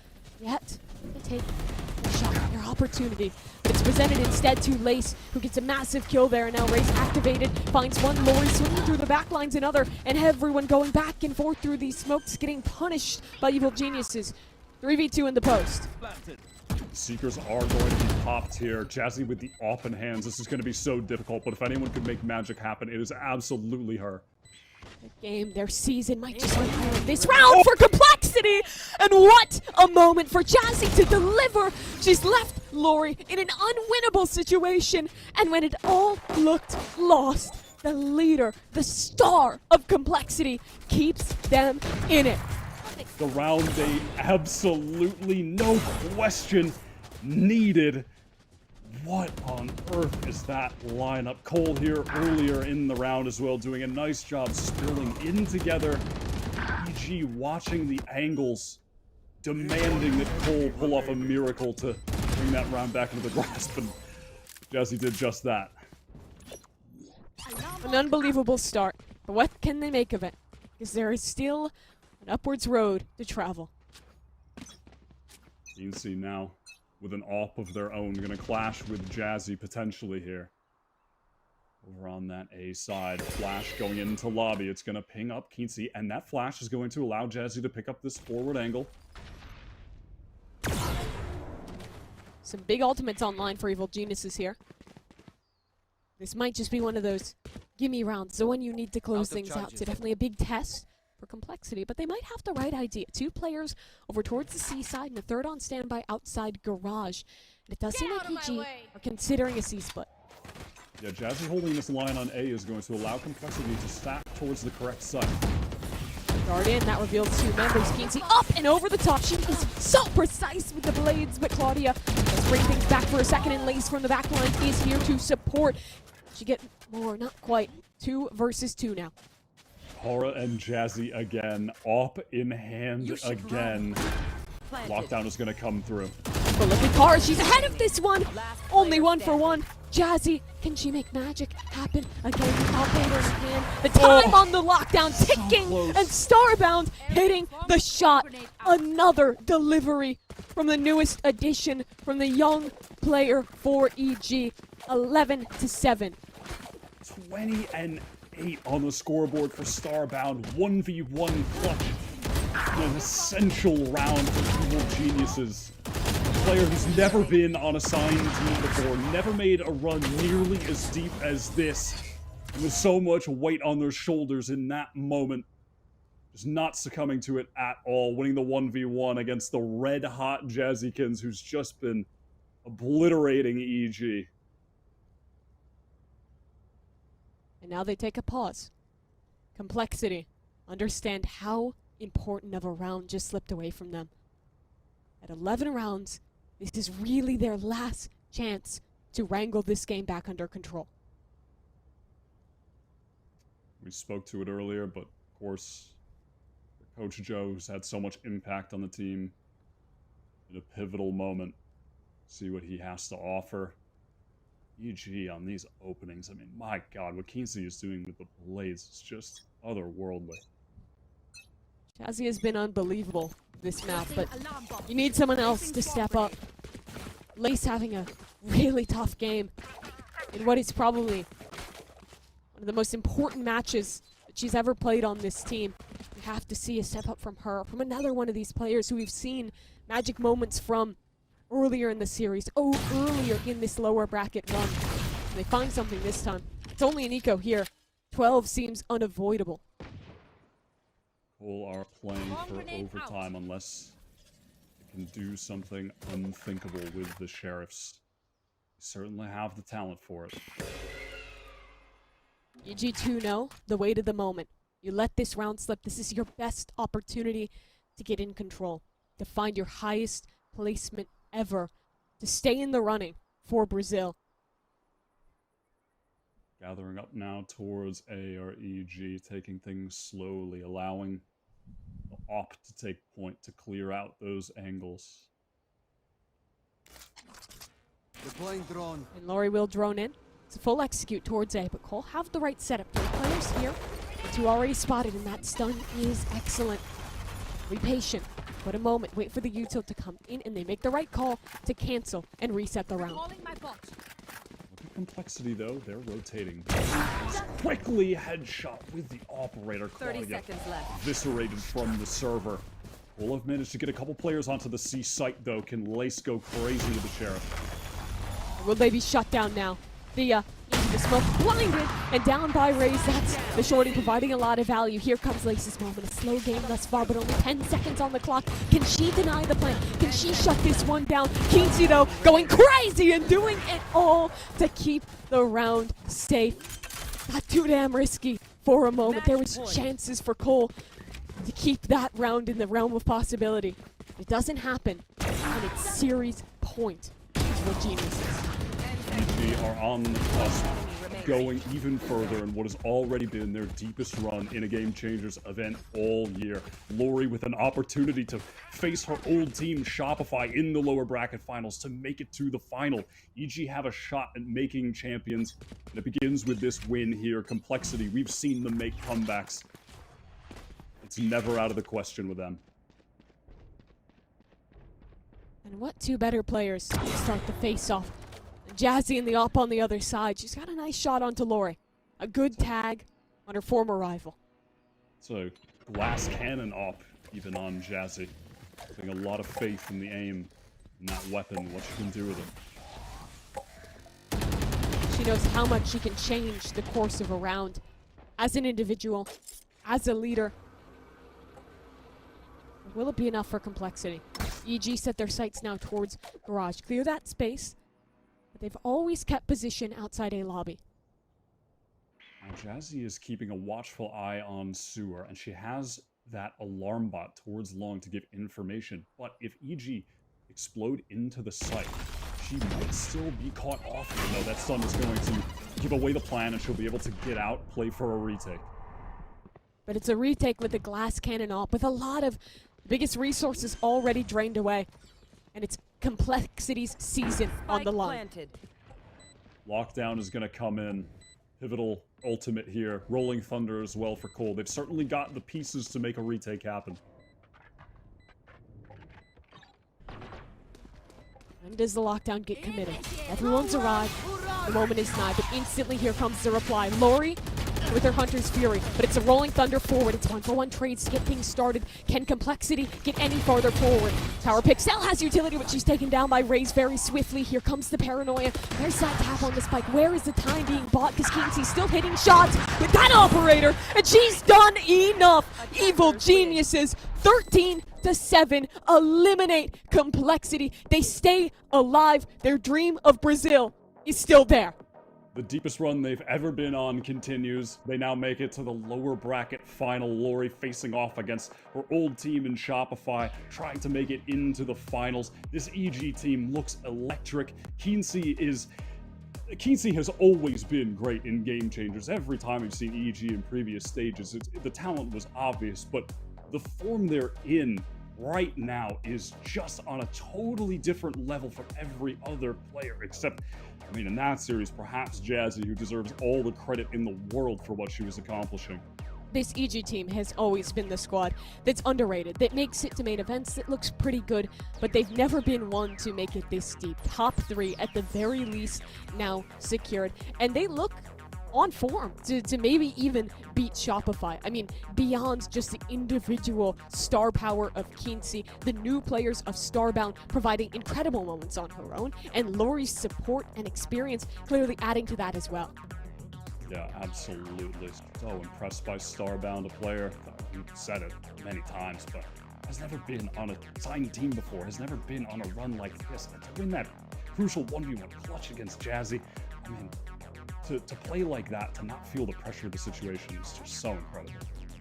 Yet, they take a shot at their opportunity. It's presented instead to Lace, who gets a massive kill there, and now Raze activated, finds one, Lori swinging through the backlines, another, and everyone going back and forth through these smokes, getting punished by evil geniuses. 3v2 in the post. Seekers are going to be popped here. Jazzy with the open hands. This is going to be so difficult, but if anyone could make magic happen, it is absolutely her. The game, their season might just win here in this round for Complexity! And what a moment for Jazzy to deliver! She's left Lori in an unwinnable situation, and when it all looked lost, the leader, the star of Complexity, keeps them in it. The round they absolutely, no question, needed. What on earth is that lineup? Cole here earlier in the round as well, doing a nice job spilling in together. EG watching the angles, demanding that Cole pull off a miracle to bring that round back into the grasp, and Jazzy did just that. An unbelievable start, but what can they make of it? Because there is still an upwards road to travel. You can see now, with an AWP of their own, going to clash with Jazzy potentially here. Over on that A side, flash going into lobby. It's going to ping up Keency, and that flash is going to allow Jazzy to pick up this forward angle. Some big ultimates online for Evil Geniuses here. This might just be one of those gimme rounds, the one you need to close things out. So definitely a big test for Complexity, but they might have the right idea. 2 players over towards the C side and a third on standby outside garage. And it does seem like EG are considering a C split. Yeah, Jazzy holding this line on A is going to allow Complexity to stack towards the correct side. Guardian, that reveals 2 members. Keency up and over the top. She is so precise with the blades, but Claudia does bring things back for a second, and Lace from the back line is here to support. She get more, not quite. 2 versus 2 now. Hara and Jazzy again, op in hand again. Lockdown is going to come through. But look at Kara, she's ahead of this one. Only 1 for 1. Jazzy, can she make magic happen again? Operator in hand. The time on the lockdown ticking, and Starbound hitting the shot. Another delivery from the newest addition from the young player for EG. 11-7. 20 and 8 on the scoreboard for Starbound. 1v1 clutch. An essential round for Evil Geniuses. A player who's never been on a signed team before, never made a run nearly as deep as this. And with so much weight on their shoulders in that moment. Just not succumbing to it at all. Winning the 1v1 against the red-hot Jazzykins, who's just been obliterating EG. And now they take a pause. Complexity. Understand how important of a round just slipped away from them. At 11 rounds, this is really their last chance to wrangle this game back under control. We spoke to it earlier, but of course, Coach Joe, who's had so much impact on the team, in a pivotal moment, see what he has to offer. EG on these openings, I mean, my God, what Kingsley is doing with the blades is just otherworldly. Jazzy has been unbelievable this map, but you need someone else to step up. Lace having a really tough game in what is probably one of the most important matches that she's ever played on this team. We have to see a step up from her, from another one of these players who we've seen magic moments from earlier in the series, earlier in this lower bracket run. And they find something this time. It's only an eco here. 12 seems unavoidable. Cole are playing for overtime unless they can do something unthinkable with the Sheriffs. They certainly have the talent for it. EG2 know the weight of the moment. You let this round slip, this is your best opportunity to get in control, to find your highest placement ever, to stay in the running for Brazil. Gathering up now towards A or EG, taking things slowly, allowing the op to take point to clear out those angles. Deploying drone. And Laurie will drone in. It's a full execute towards A, but Cole have the right setup. 3 players here, the 2 already spotted, and that stun is excellent. Be patient, but a moment, wait for the util to come in, and they make the right call to cancel and reset the round. Look at Complexity though, they're rotating. Quickly headshot with the operator. 30 seconds left. Eviscerated from the server. We'll have managed to get a couple players onto the C site though. Can Lace go crazy with the Sheriff? Will they be shut down now? The smoke blinded and down by Raze. That's the shorty providing a lot of value. Here comes Lace's moment. A slow game thus far, but only 10 seconds on the clock. Can she deny the plan? Can she shut this one down? Keensi, though, going crazy and doing it all to keep the round safe. Not too damn risky for a moment. There was chances for Cole to keep that round in the realm of possibility. It doesn't happen, and it's series point. It's what Genius is. EG are on the cusp, going even further in what has already been their deepest run in a Game Changers event all year. Laurie with an opportunity to face her old team Shopify in the lower bracket finals to make it to the final. EG have a shot at making champions, and it begins with this win here. Complexity, we've seen them make comebacks. It's never out of the question with them. And what 2 better players to start the face-off? Jazzy in the op on the other side. She's got a nice shot onto Laurie. A good tag on her former rival. It's a glass cannon op even on Jazzy. Having a lot of faith in the aim and that weapon, what she can do with it. She knows how much she can change the course of a round. As an individual, as a leader. Will it be enough for Complexity? EG set their sights now towards Garage. Clear that space. But they've always kept position outside a lobby. Now Jazzy is keeping a watchful eye on Sewer, and she has that alarm bot towards long to give information. But if EG explode into the site, She might still be caught off here, though. That stun is going to give away the plan, and she'll be able to get out, play for a retake. But it's a retake with the glass cannon off, with a lot of biggest resources already drained away. And it's Complexity's season on the line. Lockdown is going to come in. Pivotal ultimate here. Rolling Thunder as well for Cole. They've certainly got the pieces to make a retake happen. When does the lockdown get committed? Everyone's arrived. The moment is nigh, but instantly here comes the reply. Lori with her Hunter's Fury, but it's a Rolling Thunder forward. It's 1-for-1 trades to get things started. Can Complexity get any farther forward? Tower Pixel has utility, but she's taken down by Raze very swiftly. Here comes the paranoia. There's that tap on the spike. Where is the time being bought? Because Kingsley's still hitting shots with that operator, and she's done enough. Evil Geniuses, 13-7, eliminate Complexity. They stay alive. Their dream of Brazil is still there. The deepest run they've ever been on continues. They now make it to the lower bracket final. Lori facing off against her old team in Shopify, trying to make it into the finals. This EG team looks electric. Keency has always been great in Game Changers. Every time we've seen EG in previous stages, the talent was obvious, but the form they're in right now is just on a totally different level from every other player, except, I mean, in that series, perhaps Jazzy, who deserves all the credit in the world for what she was accomplishing. This EG team has always been the squad that's underrated, that makes it to main events, that looks pretty good, but they've never been one to make it this deep. Top 3 at the very least now secured, and they look on form to maybe even beat Shopify. I mean, beyond just the individual star power of Keency, the new players of Starbound providing incredible moments on her own, and Lori's support and experience clearly adding to that as well. Yeah, absolutely. So impressed by Starbound, a player, you said it many times, but has never been on a signed team before, has never been on a run like this. And to win that crucial 1v1 clutch against Jazzy, I mean, to play like that, to not feel the pressure of the situation is just so incredible.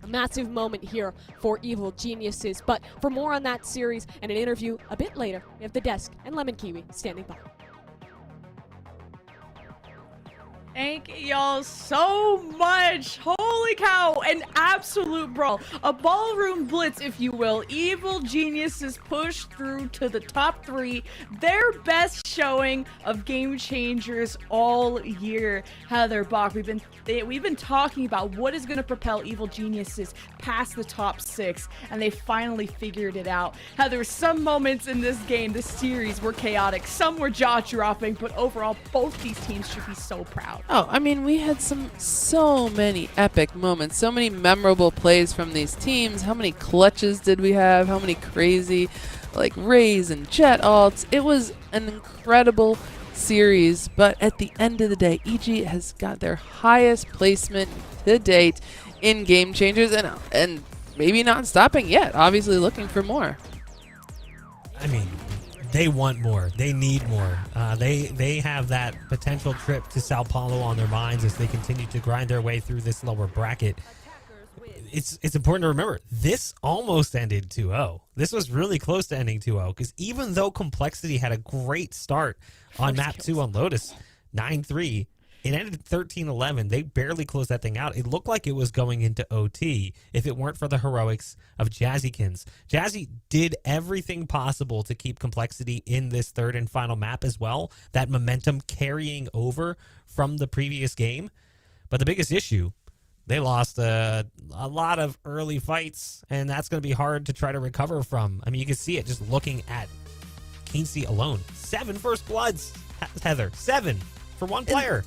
A massive moment here for Evil Geniuses, but for more on that series and an interview a bit later, we have The Desk and Lemon Kiwi standing by. Thank y'all so much. Holy cow, an absolute brawl. A ballroom blitz, if you will. Evil Geniuses pushed through to the top 3. Their best showing of Game Changers all year. Heather Bach, we've been talking about what is going to propel Evil Geniuses past the top 6, and they finally figured it out. Heather, some moments in this game, this series, were chaotic. Some were jaw-dropping, but overall, both these teams should be so proud. Oh, I mean, we had so many epic moments, so many memorable plays from these teams. How many clutches did we have? How many crazy, like, Raze and Jet ults? It was an incredible series, but at the end of the day, EG has got their highest placement to date in Game Changers, and maybe not stopping yet. Obviously looking for more. I mean, they want more. They need more. They have that potential trip to Sao Paulo on their minds as they continue to grind their way through this lower bracket. It's important to remember, this almost ended 2-0. This was really close to ending 2-0, because even though Complexity had a great start on map 2 on Lotus, 9-3, it ended 13-11. They barely closed that thing out. It looked like it was going into OT if it weren't for the heroics of Jazzykins. Jazzy did everything possible to keep Complexity in this third and final map as well. That momentum carrying over from the previous game. But the biggest issue, they lost a lot of early fights, and that's going to be hard to try to recover from. I mean, you can see it just looking at Keency alone. 7 first bloods, Heather. 7 for one player.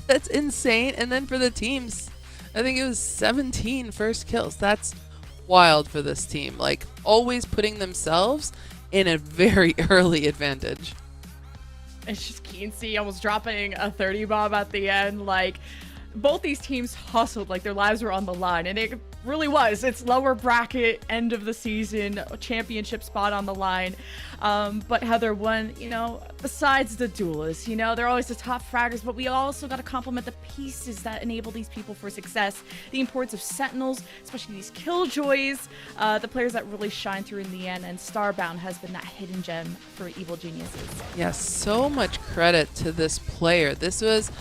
That's insane. And then for the teams, I think it was 17 first kills. That's wild for this team. Like, always putting themselves in a very early advantage. It's just Keency almost dropping a 30 bomb at the end. Like, both these teams hustled like their lives were on the line, and it really was. It's lower bracket, end of the season, championship spot on the line. But Heather won, besides the duelists, they're always the top fraggers, but we also got to compliment the pieces that enable these people for success. The importance of Sentinels, especially these Killjoys, the players that really shine through in the end, and Starbound has been that hidden gem for Evil Geniuses. Yes, so much credit to this player. This was,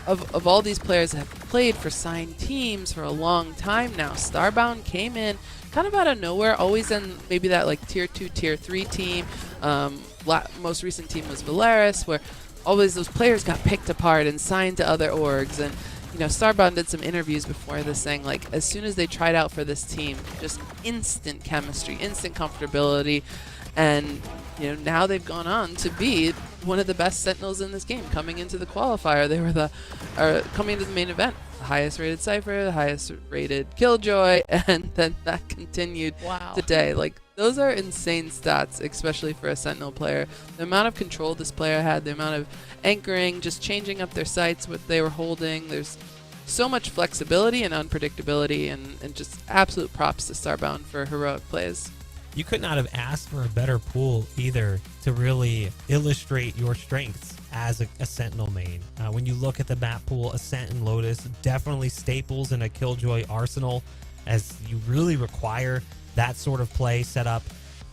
of all these players that have played for signed teams for a long time now, Starbound came in kind of out of nowhere, always in maybe that like tier 2, tier 3 team. Most recent team was Valaris, where always those players got picked apart and signed to other orgs. And Starbound did some interviews before this saying, like, as soon as they tried out for this team, just instant chemistry, instant comfortability. And now they've gone on to be one of the best Sentinels in this game. Coming into the qualifier, they were coming into the main event, the highest rated Cypher, the highest rated Killjoy, and then that continued today. Like, those are insane stats, especially for a Sentinel player. The amount of control this player had, the amount of anchoring, just changing up their sights, what they were holding. There's so much flexibility and unpredictability, and just absolute props to Starbound for heroic plays. You could not have asked for a better pool either to really illustrate your strengths as a Sentinel main. When you look at the map pool, Ascent and Lotus, definitely staples in a Killjoy arsenal, as you really require that sort of play set up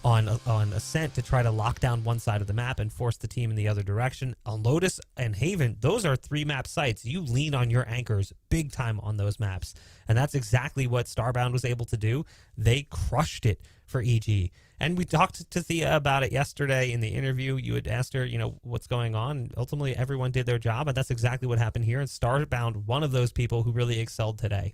on Ascent to try to lock down one side of the map and force the team in the other direction. On Lotus and Haven, those are 3-map sites. You lean on your anchors big time on those maps. And that's exactly what Starbound was able to do. They crushed it for EG. And we talked to Thea about it yesterday in the interview. You had asked her, what's going on. Ultimately, everyone did their job, and that's exactly what happened here. And Starbound, one of those people who really excelled today.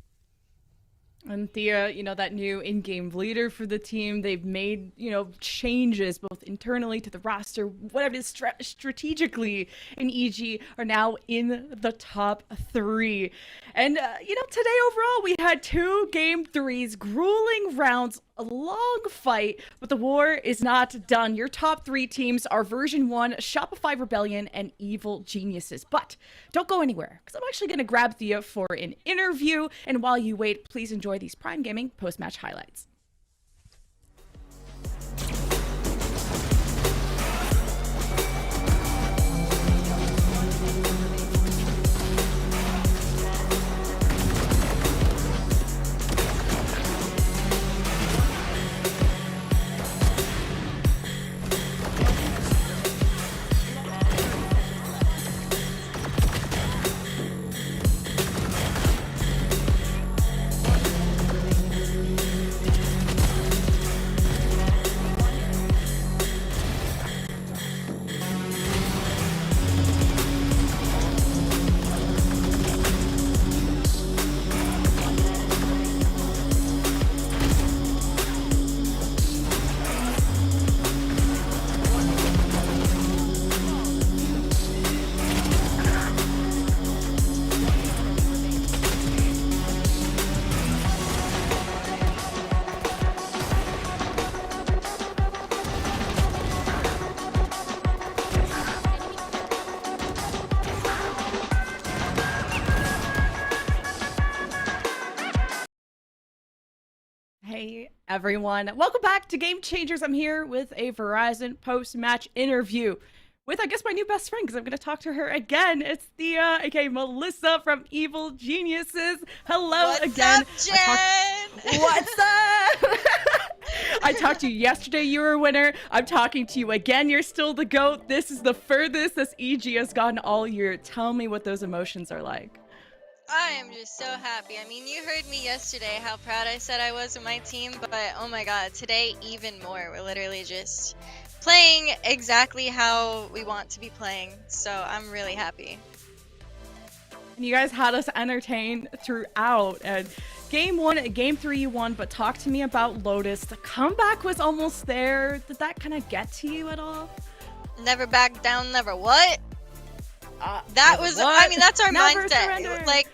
And Thea, that new in-game leader for the team, they've made, changes both internally to the roster, whatever it is strategically in EG, are now in the top 3. And, today overall, we had 2 game 3s, grueling rounds, a long fight, but the war is not done. Your top 3 teams are version 1, Shopify Rebellion, and Evil Geniuses. But don't go anywhere, because I'm actually going to grab Thea for an interview. And while you wait, please enjoy these Prime Gaming post-match highlights. Hey everyone, welcome back to Game Changers. I'm here with a Verizon post-match interview with, I guess, my new best friend, because I'm going to talk to her again. It's Thea, aka Melissa from Evil Geniuses. Hello again. What's up, Jen? What's up? I talked to you yesterday, you were a winner. I'm talking to you again, you're still the GOAT. This is the furthest this EG has gotten all year. Tell me what those emotions are like. I am just so happy. I mean, you heard me yesterday how proud I said I was of my team, but oh my god, today even more. We're literally just playing exactly how we want to be playing, so I'm really happy. And you guys had us entertained throughout. And game 1, game 3 you won, but talk to me about Lotus. The comeback was almost there. Did that kind of get to you at all? Never back down, never what? Never was, what? I mean, that's our Never mindset. surrender. Like,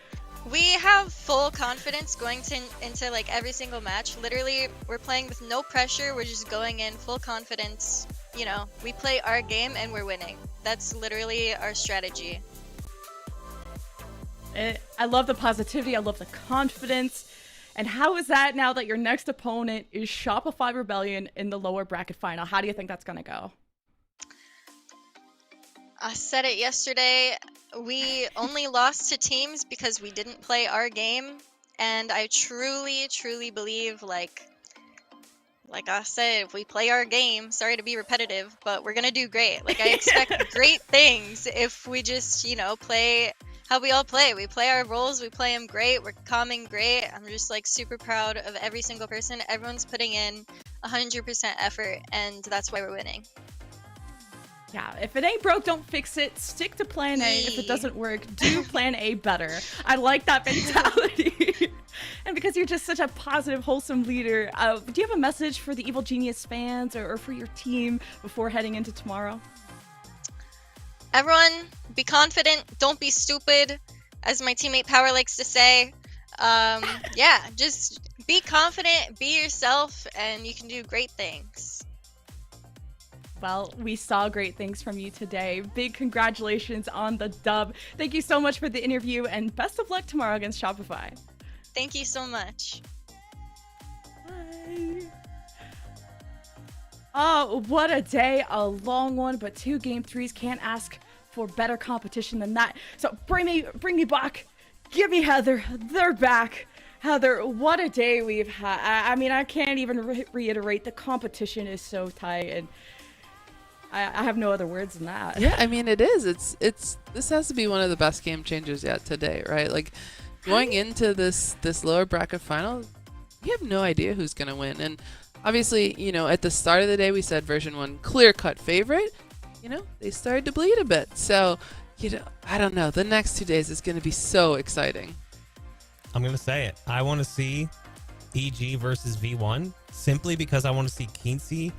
we have full confidence going into like every single match. Literally, we're playing with no pressure. We're just going in full confidence. You know, we play our game and we're winning. That's literally our strategy. I love the positivity. I love the confidence. And how is that now that your next opponent is Shopify Rebellion in the lower bracket final? How do you think that's going to go? I said it yesterday. We only lost to teams because we didn't play our game. And I truly, truly believe, like I said, if we play our game, sorry to be repetitive, but we're going to do great. Like, I expect great things if we just, play how we all play. We play our roles, we play them great, we're calming great. I'm just, like, super proud of every single person. Everyone's putting in 100% effort, and that's why we're winning. Yeah, if it ain't broke, don't fix it. Stick to plan A. If it doesn't work, do plan A better. I like that mentality. And because you're just such a positive, wholesome leader, do you have a message for the Evil Genius fans or for your team before heading into tomorrow? Everyone, be confident. Don't be stupid, as my teammate Power likes to say. Yeah, just be confident, be yourself, and you can do great things. Well, we saw great things from you today. Big congratulations on the dub. Thank you so much for the interview, and best of luck tomorrow against Shopify. Thank you so much. Bye. Oh, what a day. A long one, but 2 game 3s. Can't ask for better competition than that. So bring me back. Give me Heather. They're back. Heather, what a day we've had. I mean, I can't even reiterate. The competition is so tight, and I have no other words than that. Yeah, I mean, it is. It's this has to be one of the best game changers yet today, right? Like, going into this lower bracket final, you have no idea who's going to win. And obviously, at the start of the day, we said version 1 clear-cut favorite. They started to bleed a bit. So, I don't know. The next 2 days is going to be so exciting. I'm going to say it. I want to see EG versus V1 simply because I want to see Kinsey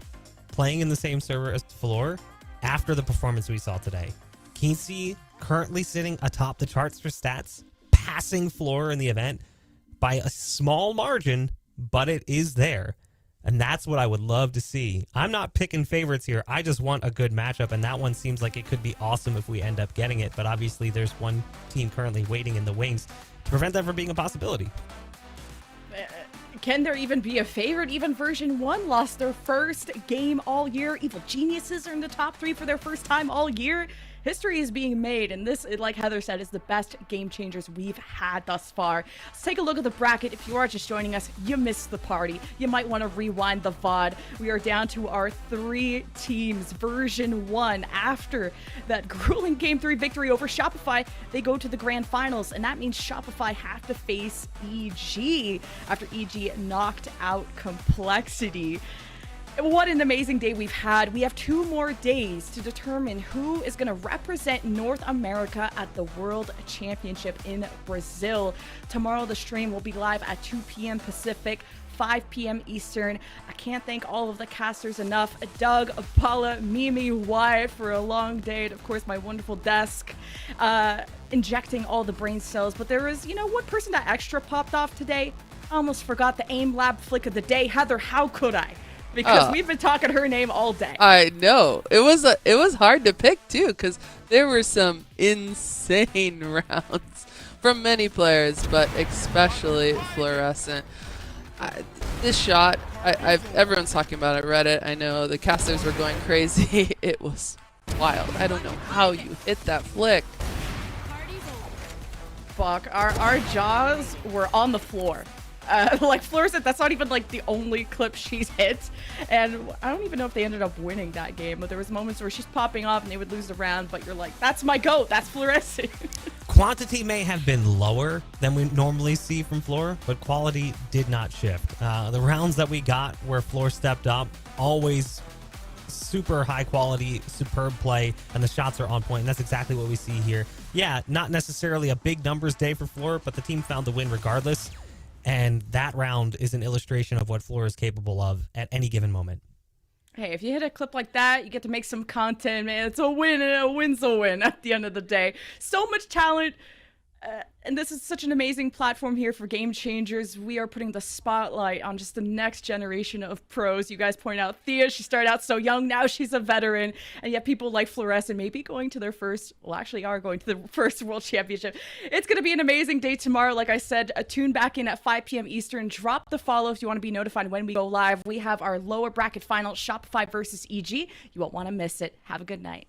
playing in the same server as Floor after the performance we saw today. Kinsey currently sitting atop the charts for stats, passing Floor in the event by a small margin, but it is there. And that's what I would love to see. I'm not picking favorites here. I just want a good matchup, and that one seems like it could be awesome if we end up getting it. But obviously, there's one team currently waiting in the wings to prevent that from being a possibility. Can there even be a favorite? Even version 1 lost their first game all year. Evil Geniuses are in the top 3 for their first time all year. History is being made, and this, like Heather said, is the best game changers we've had thus far. Let's take a look at the bracket. If you are just joining us, you missed the party. You might want to rewind the VOD. We are down to our 3 teams. Version 1, after that grueling Game 3 victory over Shopify, they go to the grand finals, and that means Shopify have to face EG after EG knocked out Complexity. What an amazing day we've had. We have 2 more days to determine who is going to represent North America at the World Championship in Brazil. Tomorrow the stream will be live at 2 p.m. Pacific, 5 p.m. Eastern. I can't thank all of the casters enough. Doug, Paula, Mimi, Wyatt for a long day, and of course my wonderful desk, injecting all the brain cells. But there was, one person that extra popped off today. I almost forgot the AIM Lab flick of the day. Heather, how could I? Because we've been talking her name all day. I know. It was hard to pick, too, because there were some insane rounds from many players, but especially Fluorescent. This shot, everyone's talking about it. Reddit, I know. The casters were going crazy. It was wild. I don't know how you hit that flick. Fuck, our jaws were on the floor. Like Fleur said, that's not even like the only clip she's hit, and I don't even know if they ended up winning that game, but there was moments where she's popping off and they would lose the round, but you're like, that's my goat, that's Fluorescent. Quantity may have been lower than we normally see from Floor, but quality did not shift. The rounds that we got where Floor stepped up, always super high quality, superb play, and the shots are on point, and that's exactly what we see here. Yeah, not necessarily a big numbers day for Floor, but the team found the win regardless. And that round is an illustration of what Floor is capable of at any given moment. Hey, if you hit a clip like that, you get to make some content, man. It's a win, and a win's a win at the end of the day. So much talent. And this is such an amazing platform here for game changers. We are putting the spotlight on just the next generation of pros. You guys point out Thea, she started out so young, now she's a veteran. And yet people like Fluorescent may be going to their first, well, actually are going to the first World Championship. It's going to be an amazing day tomorrow. Like I said, tune back in at 5 p.m. Eastern. Drop the follow if you want to be notified when we go live. We have our lower bracket final, Shopify versus EG. You won't want to miss it. Have a good night.